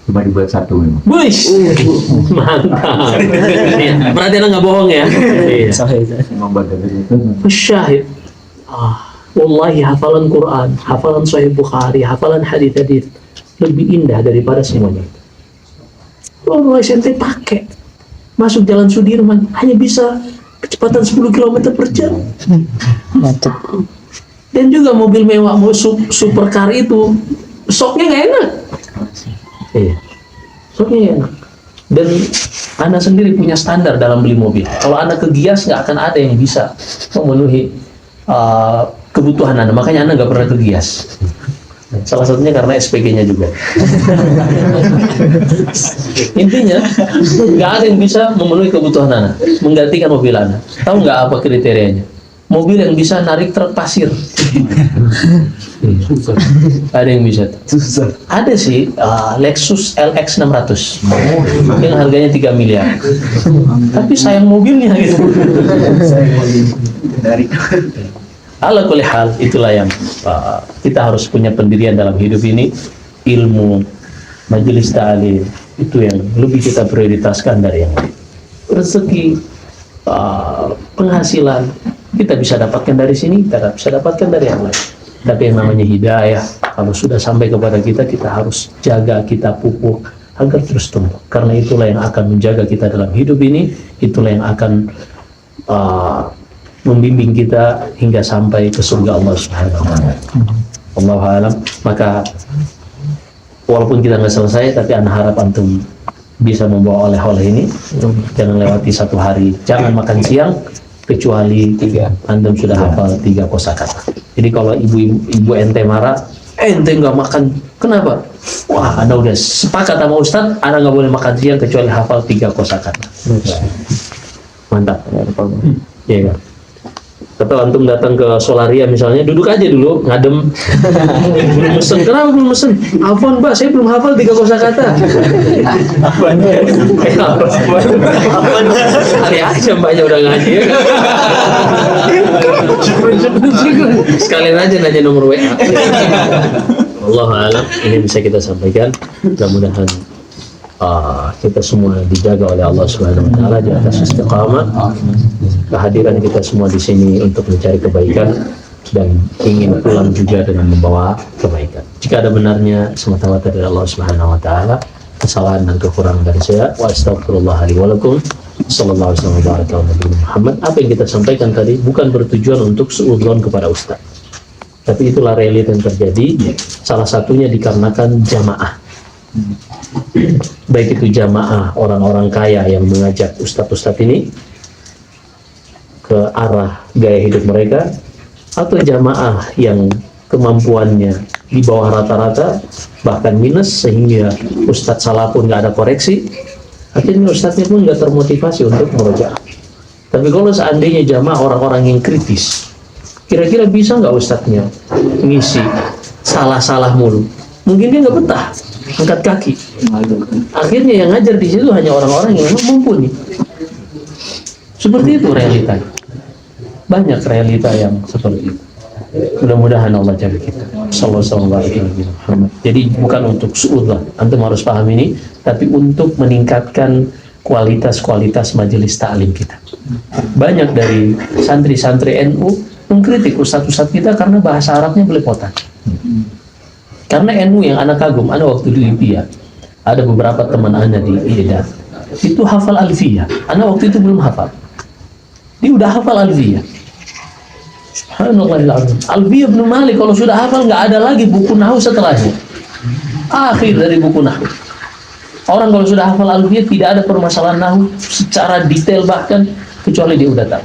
Cuma dibuat satu memang. Wish. Mantap. Berarti anda nggak bohong ya? Iya. Memang buat David Letterman. Syahid. Wallahi hafalan Quran, hafalan Sahih Bukhari, hafalan hadis-hadis lebih indah daripada semuanya. Rolls Royce ente pakai masuk Jalan Sudirman hanya bisa kecepatan 10 km per jam. Dan juga mobil mewah, supercar itu soknya nggak enak. Iya, soknya nggak enak. Dan Anda sendiri punya standar dalam beli mobil. Kalau Anda ke Gias nggak akan ada yang bisa memenuhi kebutuhan Anda. Makanya Anda nggak pernah ke Gias. Salah satunya karena SPG-nya juga. Intinya nggak ada yang bisa memenuhi kebutuhan Anda, menggantikan mobil Anda. Tahu nggak apa kriterianya? Mobil yang bisa narik truk pasir. Ada yang bisa. Ada sih Lexus LX 600 yang harganya 3 miliar. Tapi sayang mobilnya gitu. Ala kulli hal, itulah yang kita harus punya pendirian dalam hidup ini. Ilmu, majelis ta'lim, itu yang lebih kita prioritaskan dari yang lain. Rezeki, penghasilan kita bisa dapatkan dari sini, kita bisa dapatkan dari yang lain. Tapi yang namanya hidayah, kalau sudah sampai kepada kita, kita harus jaga, kita pupuk agar terus tumbuh. Karena itulah yang akan menjaga kita dalam hidup ini, itulah yang akan membimbing kita hingga sampai ke surga Allah Subhanahu wa Ta'ala. Allahu a'lam. Maka walaupun kita nggak selesai, tapi ana harap antum bisa membawa oleh-oleh ini. Jangan lewati satu hari, jangan makan siang kecuali antum sudah hafal 3 kosakata. Jadi kalau ibu ente marah, ente nggak makan, kenapa? Wah, anda udah sepakat sama Ustadz, anda nggak boleh makan siang kecuali hafal 3 kosakata. Mantap. Iya kan? Atau antum datang ke Solaria misalnya, duduk aja dulu, ngadem. Belum mesen, kenapa belum mesen? Afwan Mbak, saya belum hafal 3 kosakata. Hari aja Mbaknya udah ngaji ya. Sekalian aja nanya nomor WA. Allahu a'lam, ini bisa kita sampaikan. Mudah-mudahan kita semua dijaga oleh Allah Subhanahu wa Ta'ala di atas istiqamah. Kehadiran kita semua di sini untuk mencari kebaikan dan ingin pulang juga dengan membawa kebaikan. Jika ada benarnya semata-mata dari Allah Subhanahu wa Ta'ala, kesalahan dan kekurangan dari saya, wa astaghfirullah li wa lakum. Sallallahu alaihi wa sallam Muhammad. Apa yang kita sampaikan tadi bukan bertujuan untuk suudzon kepada Ustaz, tapi itulah realita yang terjadi. Salah satunya dikarenakan jamaah, baik itu jamaah orang-orang kaya yang mengajak ustadz-ustadz ini ke arah gaya hidup mereka, atau jamaah yang kemampuannya di bawah rata-rata bahkan minus, sehingga ustadz salah pun nggak ada koreksi, akhirnya ustadznya pun nggak termotivasi untuk merojaah. Tapi kalau seandainya jamaah orang-orang yang kritis, kira-kira bisa nggak ustadznya ngisi salah-salah mulu? Mungkin dia nggak betah, angkat kaki. Akhirnya yang ngajar di situ hanya orang-orang yang memang mumpuni. Seperti itu realitanya. Banyak realita yang seperti itu. Mudah-mudahan Allah jaga kita. Sallallahu alaihi wasallam. Jadi bukan untuk suudzon, antum harus paham ini, tapi untuk meningkatkan kualitas-kualitas majelis taklim kita. Banyak dari santri-santri NU mengkritik ustadz-ustadz kita karena bahasa Arabnya belepotan. Karena NU yang anak kagum, ada waktu di Libya, ada beberapa teman Anda di Ieda, itu hafal Alfiyah. Anda waktu itu belum hafal. Dia udah hafal Alfiyah. Subhanallahiladzim. Alfiyah bin Malik kalau sudah hafal nggak ada lagi buku nahu setelahnya. Akhir dari buku nahu. Orang kalau sudah hafal Alfiyah tidak ada permasalahan nahu secara detail bahkan kecuali dia udah tahu.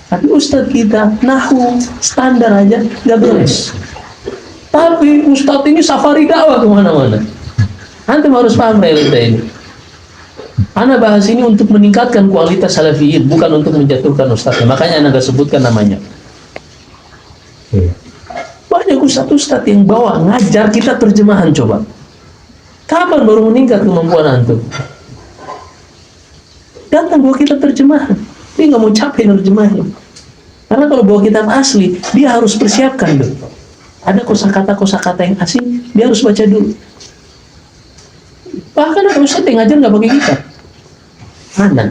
Tapi ustadz kita nahu standar aja nggak beres. Tapi ustadz ini safari dakwah kemana-mana. Antum harus paham realita ini. Ana bahas ini untuk meningkatkan kualitas salafiyin, bukan untuk menjatuhkan ustadznya. Makanya Anda sebutkan namanya. Banyak ustadz-ustadz yang bawa ngajar kita terjemahan coba. Kapan baru meningkat kemampuan antum? Datang bawa kita terjemahan. Dia nggak mau capek nerjemahin. Karena kalau bawa kitab asli, dia harus persiapkan dulu. Ada kosakata yang asing, dia harus baca dulu. Bahkan ada ustadz yang ngajar nggak pakai kitab. Mana?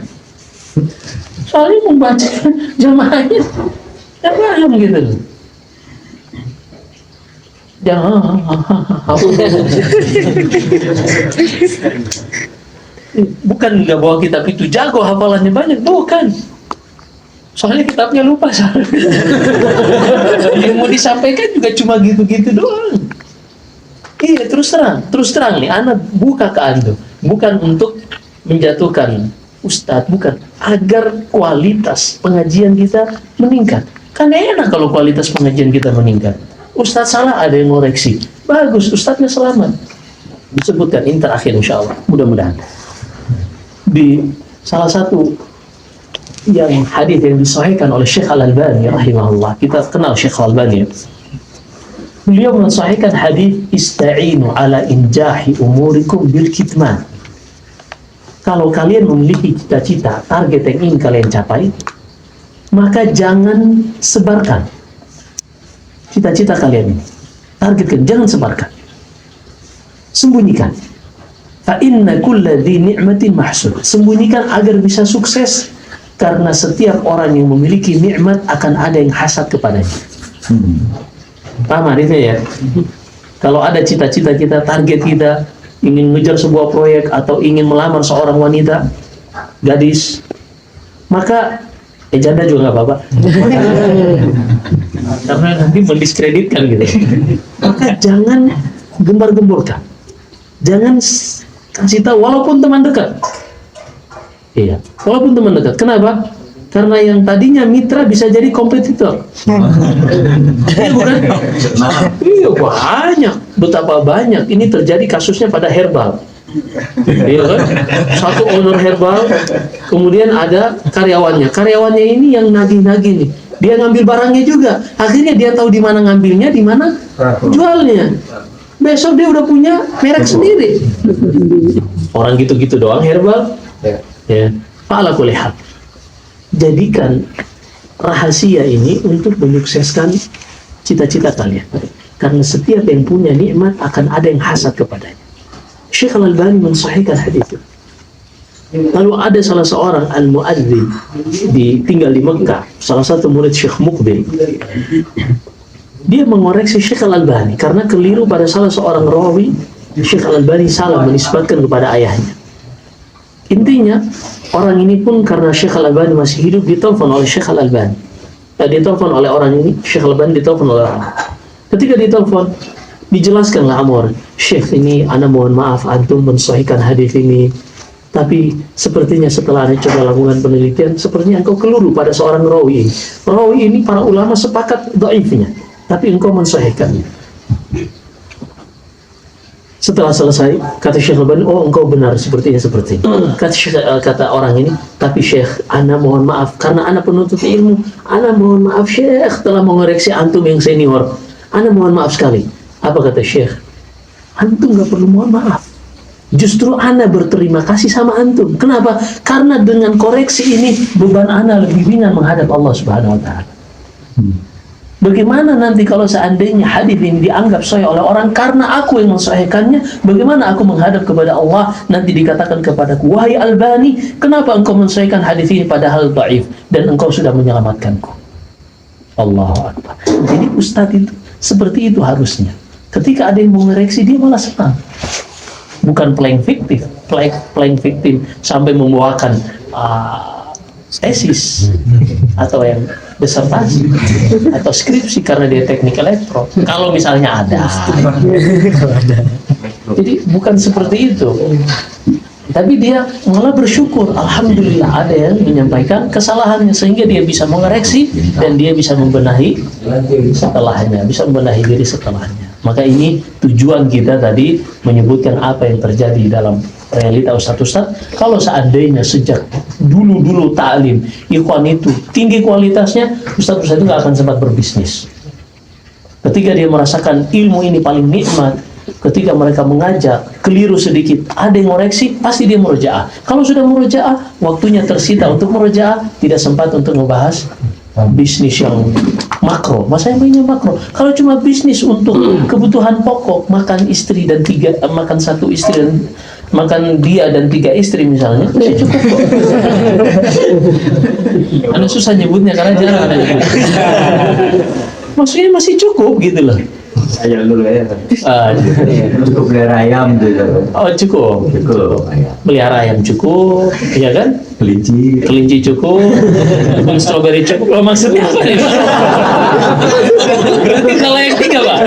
Soalnya membaca jamaahnya nggak paham gitu. Jangan. Bukan nggak bawa kitab itu jago, hafalannya banyak, bukan. Soalnya kitabnya lupa. Yang mau disampaikan juga cuma gitu-gitu doang. Iya, terus terang nih, anak buka ke antum, bukan untuk menjatuhkan ustadz, bukan, agar kualitas pengajian kita meningkat. Kan enak kalau kualitas pengajian kita meningkat. Ustadz salah, ada yang ngoreksi, bagus, ustadznya selamat. Disebutkan ini terakhir insya Allah, mudah-mudahan di salah satu yang hadis yang disahihkan oleh Syekh Al-Albani rahimahullah. Kita kenal Syekh Al-Albani. Beliau mensahihkan hadis ista'inu ala injahi umurikum bil kitman. Kalau kalian memiliki cita-cita, target yang ingin kalian capai, maka jangan sebarkan cita-cita kalian ini. Targetkan, jangan sebarkan. Sembunyikan. Fa inna kulla dhi ni'matin mahsud. Sembunyikan agar bisa sukses. Karena setiap orang yang memiliki nikmat akan ada yang hasad kepadanya. Paham artinya ya? Kalau ada cita-cita kita, target kita, ingin mengejar sebuah proyek atau ingin melamar seorang wanita, gadis, maka janda juga nggak apa-apa. Karena nanti mendiskreditkan gitu. Maka jangan gembar-gemborkan. Jangan kasih tahu walaupun teman dekat. Iya, walaupun teman dekat. Kenapa? Karena yang tadinya mitra bisa jadi kompetitor. Iya bukan? Iya banyak, betapa banyak. Ini terjadi kasusnya pada herbal. Iya kan? Satu owner herbal, kemudian ada karyawannya. Karyawannya ini yang nagih-nagih nih. Dia ngambil barangnya juga. Akhirnya dia tahu di mana ngambilnya, di mana jualnya. Besok dia udah punya merek sendiri. Orang gitu-gitu doang herbal. Ya, ala kulli hal. Jadikan rahasia ini untuk menyukseskan cita-cita kalian. Karena setiap yang punya nikmat akan ada yang hasad kepadanya. Syekh Al-Albani mensahihkan hadis itu. Lalu ada salah seorang al-muadzin tinggal di Mekah, salah satu murid Syekh Muqbil. Dia mengoreksi Syekh Al-Albani karena keliru pada salah seorang rawi. Syekh Al-Albani salah menisbatkan kepada ayahnya. Intinya, orang ini pun karena Syekh Al-Albani masih hidup, ditelepon oleh Syekh Al-Albani. Ditelepon oleh orang ini, Syekh Al-Albani ditelepon oleh orang. Ketika ditelepon, dijelaskanlah Amor, Syekh ini, ana mohon maaf, antum mensahihkan hadis ini. Tapi sepertinya setelah anda coba lakukan penelitian, sepertinya engkau keliru pada seorang rawi ini. Rawi ini para ulama sepakat dhaifnya, tapi engkau mensahihkannya. Setelah selesai, kata Syekh Al-Albani, oh engkau benar, sepertinya seperti ini. Kata orang ini, tapi Syekh, ana mohon maaf, karena ana penuntut ilmu, ana mohon maaf Syekh, telah mengoreksi antum yang senior. Ana mohon maaf sekali. Apa kata Syekh? Antum gak perlu mohon maaf. Justru ana berterima kasih sama antum. Kenapa? Karena dengan koreksi ini, beban ana lebih ringan menghadap Allah Subhanahu wa Ta'ala. Bagaimana nanti kalau seandainya hadis ini dianggap sahih oleh orang karena aku yang mensahihkannya, bagaimana aku menghadap kepada Allah nanti dikatakan kepadaku, wahai Albani, kenapa engkau mensahihkan hadis ini padahal dhaif dan engkau sudah menyelamatkanku. Allahu Akbar. Jadi ustadz itu seperti itu harusnya. Ketika ada yang mau mengoreksi, dia malah senang. Bukan playing victim sampai membawakan tesis atau yang disertasi atau skripsi karena dia teknik elektro. Kalau misalnya ada. Jadi bukan seperti itu. Tapi dia malah bersyukur, alhamdulillah ada yang menyampaikan kesalahannya sehingga dia bisa mengoreksi dan dia bisa membenahi setelahnya, bisa membenahi diri setelahnya. Maka ini tujuan kita tadi menyebutkan apa yang terjadi dalam realita Ustadz. Kalau seandainya sejak dulu ta'lim ikhwan itu tinggi kualitasnya, Ustadz itu nggak akan sempat berbisnis. Ketika dia merasakan ilmu ini paling nikmat, ketika mereka mengajak keliru sedikit, ada yang ngoreksi, pasti dia murojaah. Kalau sudah murojaah, waktunya tersita untuk murojaah, tidak sempat untuk membahas bisnis yang makro. Masa yang mainnya makro? Kalau cuma bisnis untuk kebutuhan pokok, makan istri dan makan satu istri dan makan dia dan 3 istri misalnya, masih cukup kok. Anda susah nyebutnya karena jarang ada nyebut. Maksudnya masih cukup gitu loh. Ayam dulu ya. Cukup pelihara ayam gitu. Oh cukup. Pelihara ayam cukup, ya kan? Kelinci cukup, strawberry cukup. Oh, maksudnya apa nih? Berarti kalau yang 3 Pak.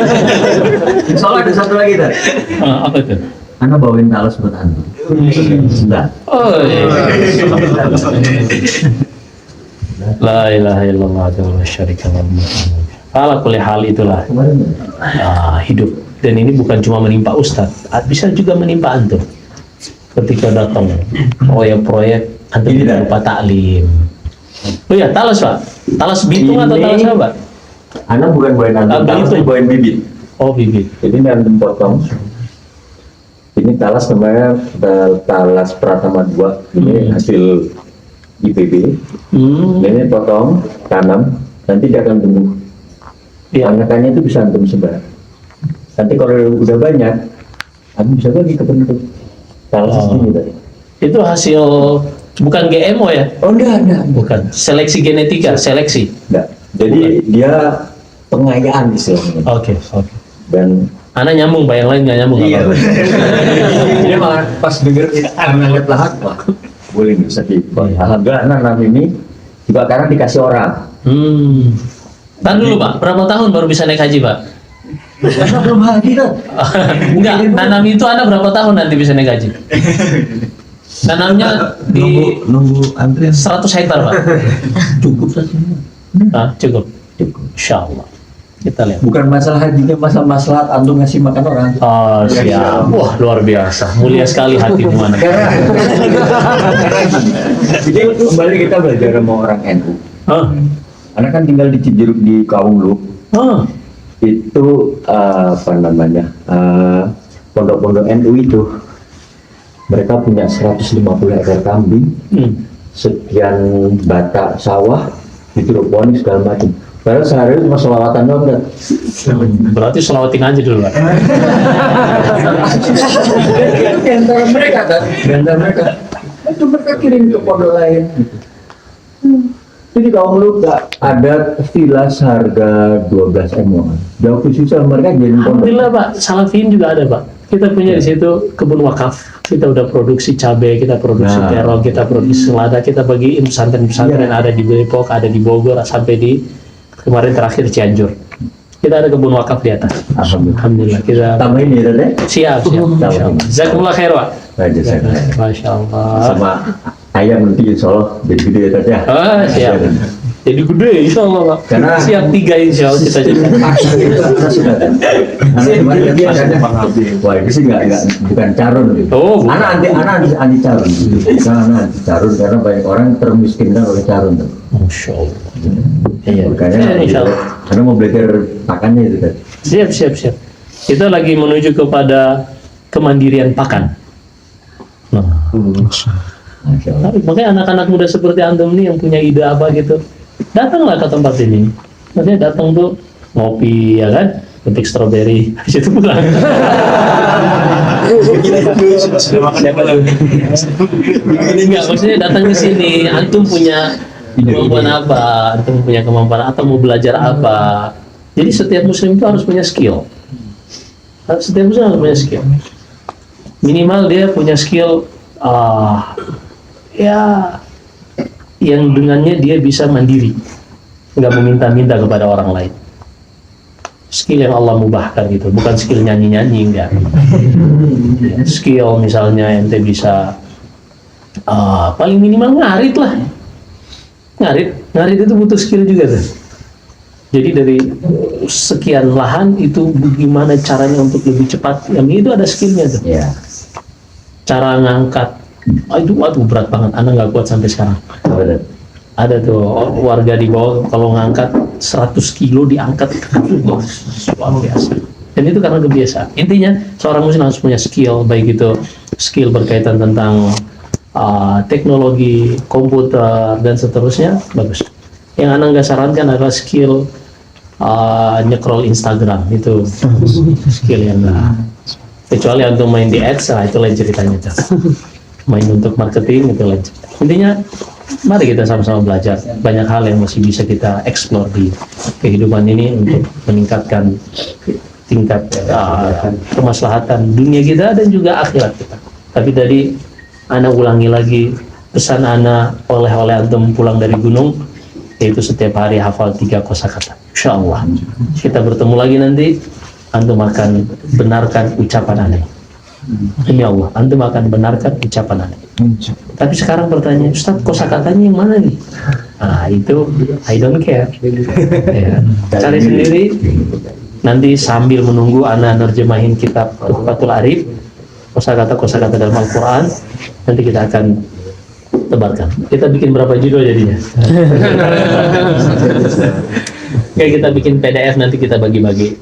Soalnya ada satu lagi dah. Apa itu? Ana bawain talas buat antum. Sudah. Oh iya. La ilaha illallah wa syarika lahu. Ala kulli hal itulah hidup. Dan ini bukan cuma menimpa Ustadz, bisa juga menimpa antum. Ketika datang proyek antum tidak lupa taklim. Oh ya, talas Pak. Talas Bitung atau talas apa? Ana bukan bawain antum, talas bawain bibit. Oh bibit. Jadi antum potong. Ini talas namanya talas Pratama 2. Ini hasil IPB. Ini potong, tanam, nanti dia akan tumbuh. Anakannya itu bisa antum sebar. Nanti kalau udah banyak, antum bisa bagi ke bentuk talas segini tadi. Itu hasil bukan GMO ya? Oh enggak. Bukan. Seleksi genetika, seleksi. Enggak. Jadi dia pengayaan istilahnya. Oke. Dan Ana nyambung, Pak, yang lain nggak nyambung. iya. Dia malah pas denger ngeliat lahat, wah boleh nih Ustaz. Alhamdulillah anak ini juga karena dikasih orang. Tahan dulu Pak, berapa tahun baru bisa naik haji Pak? Karena belum haji kan? Enggak, tanam itu Anda berapa tahun nanti bisa naik haji? Tanamnya di nunggu antrian 100 hektar Pak. Cukup saja. Cukup. Insya Allah. Kita lihat. Bukan masalah hajinya, masalah antum ngasih makan orang. Oh siap. Wah luar biasa. Mulia sekali hatimu anak. Jadi kembali kita belajar sama orang NU. Anak kan tinggal di Cijeruk di Kaunglu. Itu pondok-pondok NU itu mereka punya 150 ekor kambing, sekian batak sawah, hidroponik segala macam. Padahal sehari cuma selawatan doang kan? Berarti selawatin aja dulu Pak. Di antara mereka itu mereka kirim ke pondok lain. Jadi kalau lu ada villa seharga 12 M. Jauh khususnya mereka jadi pondok. Alhamdulillah Pak, Salafiyin juga ada Pak. Kita punya di situ kebun wakaf. Kita udah produksi cabai, kita produksi terong, kita produksi selada, kita bagiin pesantren-pesantren ada di Depok, ada di Bogor, sampai di kemarin terakhir Cianjur. Kita ada kebun wakaf di atas. Alhamdulillah kita tambahin ya tadi. siap. Jazakumullah khair Pak. Masya Allah. Sama ayam nanti insya Allah jadi gede ya tadi ya. Siap. Jadi gede insya Allah Pak. Karena siap 3 insya Allah kita jadi. Wah itu sih bukan carun gitu. Oh, bukan. Anak anti carun. Karena anti carun karena banyak orang termiskinkan oleh carun. Masya Allah. Iya. Makanya insya Allah. Karena mau belajar pakannya itu kan. Siap. Kita lagi menuju kepada kemandirian pakan. Makanya anak-anak muda seperti antum ini yang punya ide apa gitu, datanglah ke tempat ini. Maksudnya datang tuh ngopi ya kan, petik stroberi, habis itu pulang. Siapa tuh? Enggak, maksudnya datang ke sini, antum punya kemampuan apa, antum punya kemampuan atau mau belajar apa. Jadi setiap muslim itu harus punya skill. Setiap muslim harus punya skill. Minimal dia punya skill ya yang dengannya dia bisa mandiri, nggak meminta-minta kepada orang lain. Skill yang Allah mubahkan gitu, bukan skill nyanyi-nyanyi, enggak. Skill misalnya ente bisa paling minimal ngarit lah. Ngarit itu butuh skill juga tuh. Jadi dari sekian lahan itu gimana caranya untuk lebih cepat, yang itu ada skillnya tuh. Ya. Cara ngangkat, itu waduh berat banget, anak nggak kuat sampai sekarang. Ada tuh warga di bawah kalau ngangkat 100 kilo diangkat, luar biasa. Dan itu karena kebiasaan. Intinya seorang muslim harus punya skill, baik itu skill berkaitan tentang teknologi, komputer dan seterusnya, bagus. Yang anak nggak sarankan adalah skill nyekrol Instagram, itu skill yang nggak. Kecuali untuk main di ads, itu lain ceritanya. Main untuk marketing itu lain cerita. Intinya mari kita sama-sama belajar, banyak hal yang masih bisa kita explore di kehidupan ini untuk meningkatkan tingkat kemaslahatan dunia kita dan juga akhirat kita. Tapi tadi ana ulangi lagi pesan ana oleh antum pulang dari gunung, yaitu setiap hari hafal 3 kosakata. Insyaallah kita bertemu lagi nanti, antum akan benarkan ucapan ana. Demi Allah, antum akan benarkan ucapan ana. Tapi sekarang pertanyaan, Ustaz, kosakatanya yang mana nih? Nah, itu I don't care. Ya, cari sendiri. Nanti sambil menunggu ana nerjemahin kitab Fathul Arif, kosakata dalam Al-Quran, nanti kita akan tebarkan. Kita bikin berapa judul jadinya? Kayak kita bikin PDF, nanti kita bagi-bagi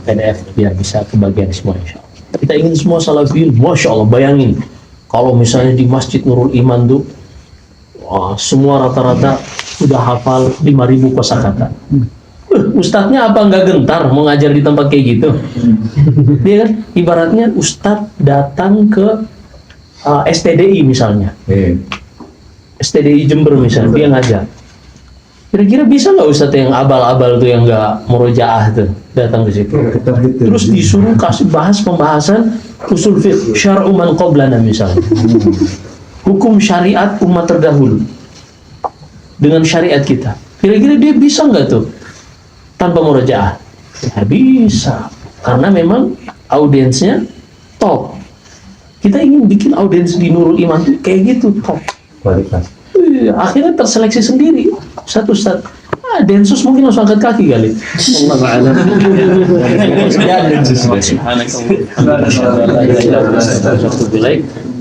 PDF biar bisa kebagian semua, insya Allah. Kita ingin semua salafiyun, Masya Allah, bayangin kalau misalnya di Masjid Nurul Iman tuh semua rata-rata udah hafal 5.000 kosakata. Ustadznya apa nggak gentar mau ngajar di tempat kayak gitu? Dia kan ibaratnya ustadz datang ke STDI misalnya, STDI Jember misalnya, dia ngajar. Kira-kira bisa nggak ustadz yang abal-abal tuh, yang nggak murojaah tuh datang ke situ, terus disuruh kasih bahas pembahasan usul fiqh syar'u man qablana misalnya, hukum syariat umat terdahulu dengan syariat kita, kira-kira dia bisa nggak tuh tanpa murojaah? Ya bisa, karena memang audiensnya top. Kita ingin bikin audiens di Nurul Iman tuh kayak gitu, top Kualitas. Akhirnya terseleksi sendiri satu Ustaz. Densus mungkin langsung angkat kaki kali. Allah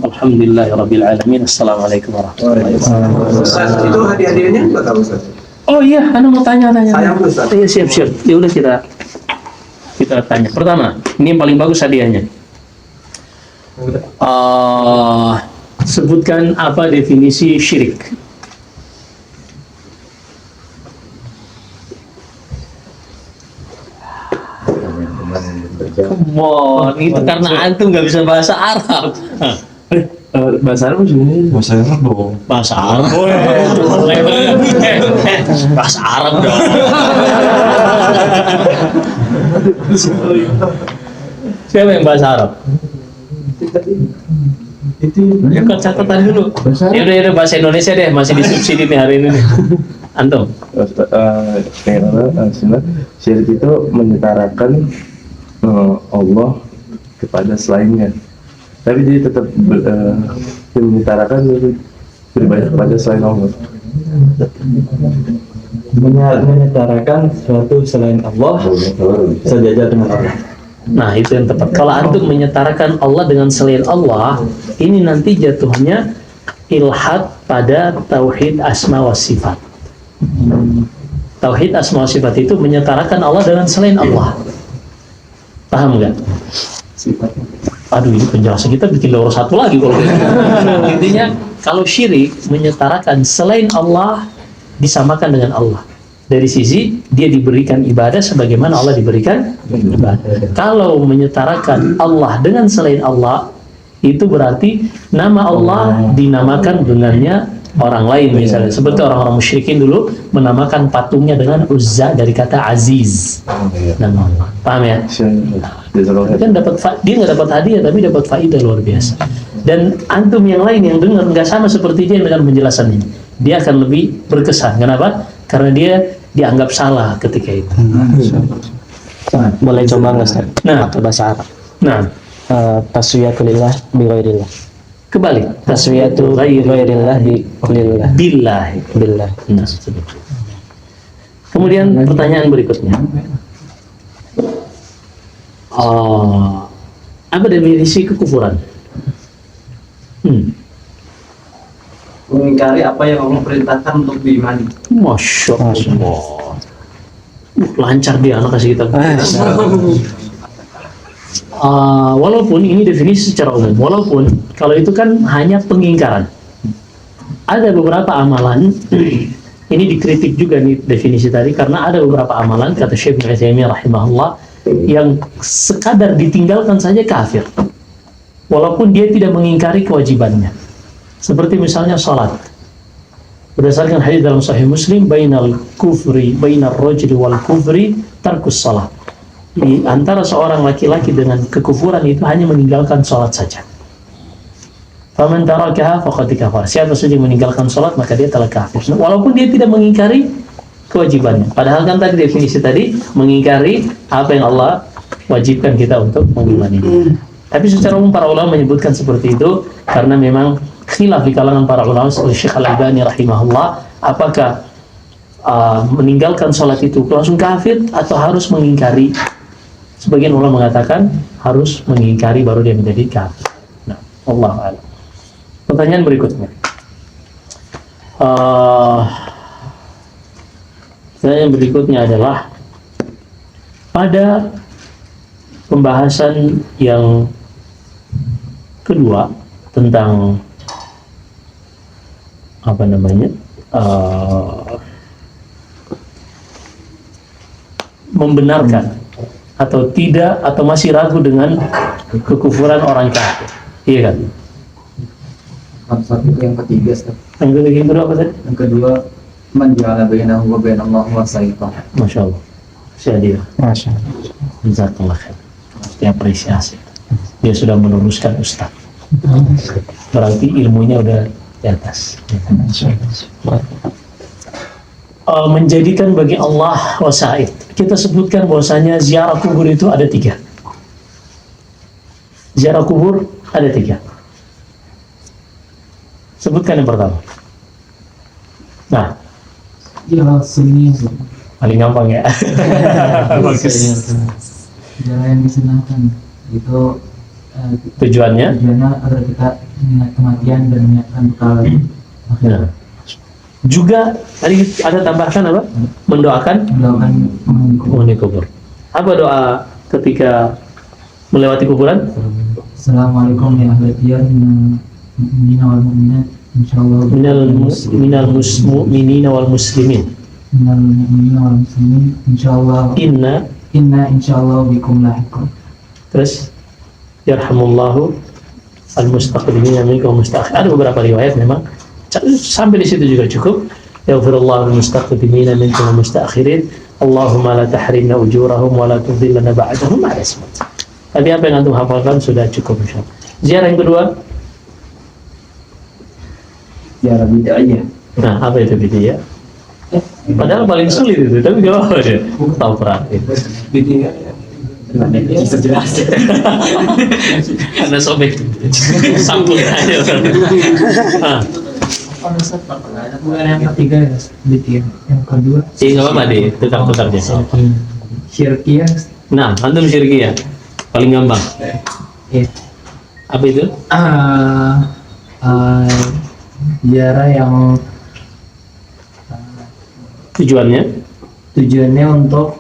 Alhamdulillahirrabbilalamin. Assalamualaikum warahmatullahi wabarakatuh. Ustaz, itu hadiah-hadiahnya nggak tahu Ustaz? Oh iya, Anda mau tanya. Sayang Ustaz. Iya, siap. Ya udah kita tanya. Pertama, ini yang paling bagus hadiahnya. Sebutkan apa definisi syirik. Come on, itu karena antum nggak bisa bahasa Arab. Bahasa Arab sebenarnya bahasa Arab dong. Bahasa Arab, bahasa Arab dong. Siapa yang bahasa Arab? Itu Bukan catatan dulu. Ya udah bahasa Indonesia deh, masih disubsidi nih hari ini. Antum? Karena syirik itu menyetarakan Allah kepada selainnya, tapi dia tetap menyetarakan beribadah kepada selain Allah. Menyetarakan sesuatu selain Allah sejajar dengan Allah. Nah, itu yang tepat. Kalau antum menyetarakan Allah dengan selain Allah, ini nanti jatuhnya ilhad pada tauhid asma wa sifat. Tauhid asma wa sifat itu menyetarakan Allah dengan selain Allah. Paham nggak? Aduh, ini penjelasan kita bikin loro satu lagi kalau gitu. Intinya, kalau syirik menyetarakan selain Allah disamakan dengan Allah. dari sisi dia diberikan ibadah sebagaimana Allah diberikan ibadah. Kalau menyetarakan Allah dengan selain Allah, itu berarti nama Allah dinamakan dengannya orang lain, misalnya seperti orang-orang musyrikin dulu menamakan patungnya dengan Uzza dari kata Aziz, nama Allah. Paham ya? Kan dia nggak dapat hadiah tapi dapat faidah luar biasa. Dan antum yang lain yang dengar nggak sama seperti dia dengan penjelasan ini, dia akan lebih berkesan. Kenapa? Karena dia dianggap salah ketika itu. Boleh coba nggak Ustaz? Nah. Pakai bahasa Arab. Nah, Taswiyatulillah bi ghairillah. kebalik. Taswiyatu ghairillah bi lillah. Billah. Billah. Nah, kemudian pertanyaan berikutnya. Apa definisi kekufuran? Mengingkari apa yang Allah perintahkan untuk diimani. Masya Allah. Lancar dia anak kasih kita. Walaupun ini definisi secara umum, walaupun kalau itu kan hanya pengingkaran. Ada beberapa amalan, ini dikritik juga nih definisi tadi, karena ada beberapa amalan, kata Syekh Ibnu Utsaimin rahimahullah, yang sekadar ditinggalkan saja kafir. Walaupun dia tidak mengingkari kewajibannya. Seperti misalnya salat. Berdasarkan hadis dalam Sahih Muslim, bainal rajuli wal kufri tarkus salat. Di antara seorang laki-laki dengan kekufuran itu hanya meninggalkan salat saja. Faman tarakaha faqad kafar. Siapa saja yang meninggalkan salat maka dia telah kafir. Walaupun dia tidak mengingkari kewajibannya. Padahal kan tadi definisi tadi mengingkari apa yang Allah wajibkan kita untuk mengimaninya. Tapi secara umum para ulama menyebutkan seperti itu karena memang khilaf di kalangan para ulama seperti Syekh Al-Albani rahimahullah, apakah meninggalkan sholat itu langsung kafir atau harus mengingkari. Sebagian ulama mengatakan harus mengingkari baru dia menjadi kafir. Nah, Allahu a'lam. Pertanyaan berikutnya. Pertanyaan berikutnya adalah pada pembahasan yang kedua tentang apa namanya membenarkan atau tidak atau masih ragu dengan kekufuran orang kafir, iya kan? Satu yang ketiga, Ustaz. Yang kedua apa tadi? Yang kedua, man ja'ala bainahu wa bainallahi wasaitan. Masya Allah, saya dia. Masya Allah. Jazakallah khair. Pasti apresiasi. Dia sudah meluruskan Ustaz. Berarti ilmunya udah di atas. Menjadikan bagi Allah wasaid. Kita sebutkan bahwasanya ziarah kubur itu ada 3. Ziarah kubur ada 3. Sebutkan yang pertama. Nah, Ya, sunni paling gampang ya. Bagus. jalan yang disenangkan itu Tujuannya? tujuannya agar kita mengingat kematian dan menyiapkan bekal Nah. Juga tadi ada tambahkan apa? Mendoakan melakukan menghuni kubur. Apa doa ketika melewati kuburan? Assalamualaikum ya ahli diyar minal wal mu'minat insyaallah Minal mu'minina wal muslimin. minal mu'minina wal muslimin insyaallah inna insyaallah bikum lahiqun. Terus yarhamullahu al-mustaqdimina minkum musta'khir. Ada beberapa riwayat memang sampai di situ juga cukup. Yaghfirullahu al-mustaqdimina minkum mustakhirin. Allahumma la tahrimna ujurahum wa la tudhillana ba'dahum. Ada semua. Tapi apa yang antum hafalkan sudah cukup insyaallah. Ziarah yang kedua, Ziarah bid'ah. nah apa itu bid'ah? Padahal paling sulit itu, tapi gak apa-apa deh. Tahu praktik. Bisa jelas. Karena sobek sambung aja. Nah, Bukan yang ketiga ya, bid'ah. Yang kedua nggak apa-apa deh, tukar-tukar aja. syirkiyah. Nah, antum syirkiyah paling gampang. Ya. Apa itu? Ziarah yang Tujuannya untuk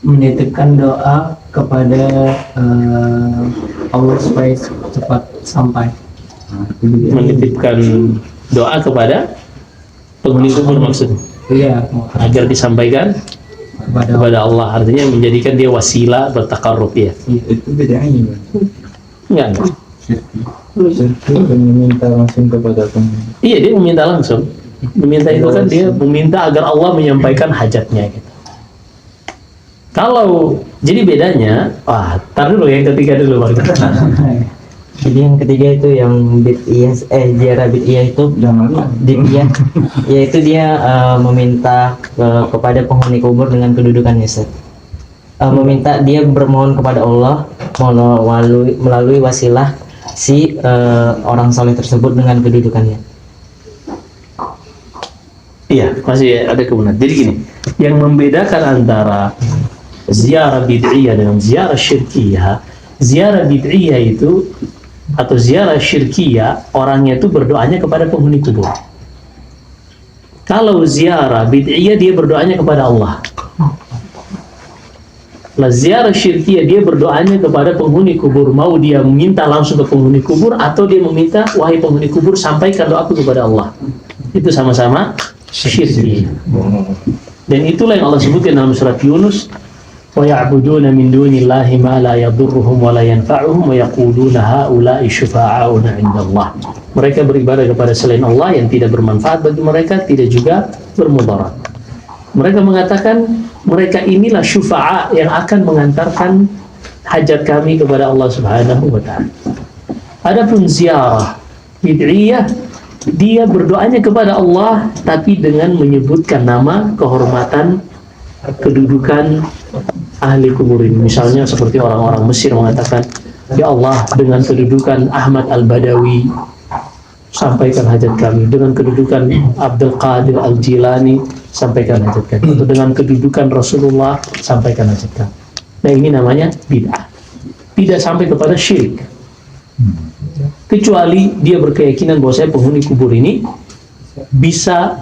menitipkan doa kepada Allah supaya cepat sampai. menitipkan doa kepada penghuni kubur maksudnya, Iya, agar disampaikan kepada kepada Allah, artinya menjadikan dia wasilah bertakarrub ya. Itu bedanya. Enggak. Meminta langsung kepada penghuni. Iya, dia meminta langsung. Meminta itu kan dia meminta agar Allah menyampaikan hajatnya gitu. Kalau jadi bedanya, tar dulu yang ketiga dulu Bang. Jadi yang ketiga itu yang bid'iyah, ziarah bid'iyah itu bid'iyah, yaitu dia meminta kepada penghuni kubur dengan kedudukannya, Ustaz. Meminta dia bermohon kepada Allah melalui wasilah si orang saleh tersebut dengan kedudukannya. Iya, masih ada kebenaran. Jadi gini, yang membedakan antara ziarah bid'iyah dengan ziarah syirkiyah, ziarah bid'iyah itu atau ziarah syirkiyah, orangnya itu berdoanya kepada penghuni kubur. Kalau ziarah bid'iyah, dia berdoanya kepada Allah. Lah ziarah syirkiyah, dia berdoanya kepada penghuni kubur, mau dia minta langsung ke penghuni kubur atau dia meminta, wahai penghuni kubur, sampaikan doaku kepada Allah. Itu sama-sama syirkiyah. Dan itulah yang Allah sebutkan dalam surat Yunus, وَيَعْبُدُونَ مِنْ دُونِ اللَّهِ مَا لَا يَضُرُّهُمْ وَلَا يَنْفَعُهُمْ وَيَقُولُونَ هَؤُلَاءِ شُفَعَاؤُنَا عِنْدَ اللَّهِ. Mereka beribadah kepada selain Allah yang tidak bermanfaat bagi mereka, tidak juga bermudarat. Mereka mengatakan mereka inilah syufa'a yang akan mengantarkan hajat kami kepada Allah Subhanahu wa ta'ala. Adapun ziarah bid'iyah, dia berdoanya kepada Allah tapi dengan menyebutkan nama, kehormatan, kedudukan ahli kubur ini. Misalnya seperti orang-orang Mesir mengatakan, ya Allah, dengan kedudukan Ahmad Al-Badawi sampaikan hajat kami, dengan kedudukan Abdul Qadir Al-Jilani sampaikan hajat kami, atau dengan kedudukan Rasulullah sampaikan hajat kami. Nah, ini namanya bid'ah. Tidak sampai kepada syirik, kecuali dia berkeyakinan bahwa saya penghuni kubur ini bisa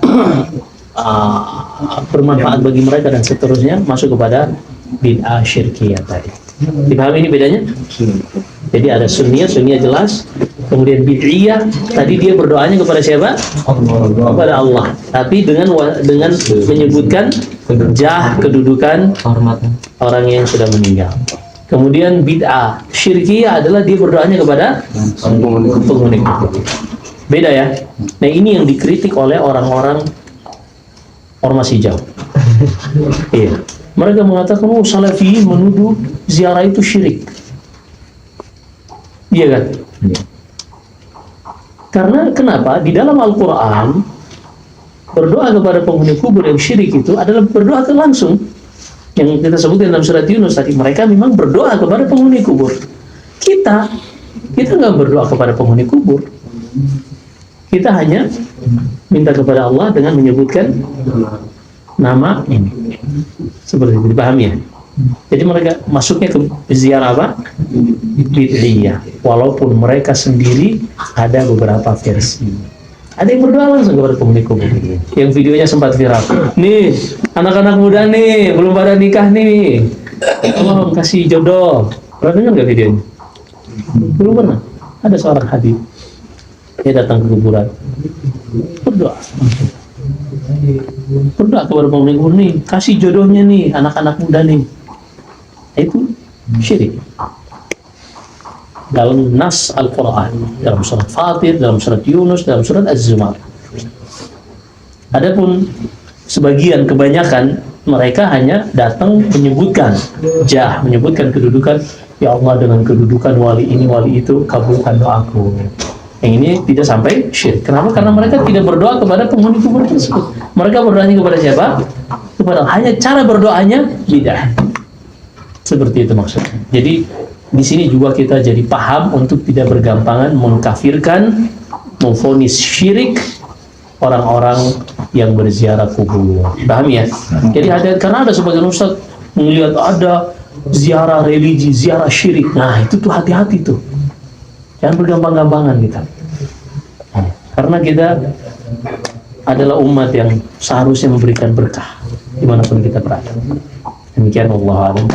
bermanfaat bagi mereka dan seterusnya, masuk kepada bid'ah syirkiyah tadi. Dipahami ini bedanya? Jadi ada sunniyah jelas, kemudian bid'iyah tadi dia berdoanya kepada siapa? Kepada Allah, tapi dengan menyebutkan kedudukan orang yang sudah meninggal. Kemudian bid'ah syirkiyah adalah dia berdoanya kepada penghuni kubur. Beda ya. Nah, ini yang dikritik oleh orang-orang ormas hijau. Iya. Mereka mengatakan, Salafi menuduh ziarah itu syirik. Iya kan? Karena kenapa? Di dalam Al-Quran, berdoa kepada penghuni kubur yang syirik itu adalah berdoa langsung. Yang kita sebutkan dalam surat Yunus tadi, mereka memang berdoa kepada penghuni kubur. Kita nggak berdoa kepada penghuni kubur. Kita hanya minta kepada Allah dengan menyebutkan nama ini. Seperti itu, dipahami ya? Jadi mereka masuknya ke ziarah apa? Bid'iyah. Walaupun mereka sendiri ada beberapa versi. Ada yang berdoa langsung kepada penghuni kubur. Yang videonya sempat viral. Nih, anak-anak muda nih, belum pada nikah nih. Tolong kasih jodoh. Pernah dengar nggak videonya? Belum pernah. Ada seorang hadis. Dia datang ke kuburan. Berdoa kepada penghuni kubur nih, kasih jodohnya nih, anak-anak muda nih. Itu syirik dalam nas Al-Quran, dalam surat Fatir, dalam surat Yunus, dalam surat Az-Zumar. Adapun sebagian, kebanyakan mereka hanya datang menyebutkan menyebutkan kedudukan, ya Allah, dengan kedudukan wali ini wali itu kabulkan doaku. Yang ini tidak sampai syirik. Kenapa? Karena mereka tidak berdoa kepada penghuni kubur tersebut. Mereka berdoanya kepada siapa? Kepada Allah. Hanya cara berdoanya bid'ah. Seperti itu maksudnya. Jadi di sini juga kita jadi paham untuk tidak bergampangan mengkafirkan, memvonis syirik orang-orang yang berziarah kubur. Paham ya? Jadi karena ada sebagian ustaz melihat ada ziarah religi, ziarah syirik. Nah, itu tuh hati-hati tuh. Jangan bergampang-gampangan kita. Karena kita adalah umat yang seharusnya memberikan berkah dimanapun kita berada. Demikian Allah a'lam.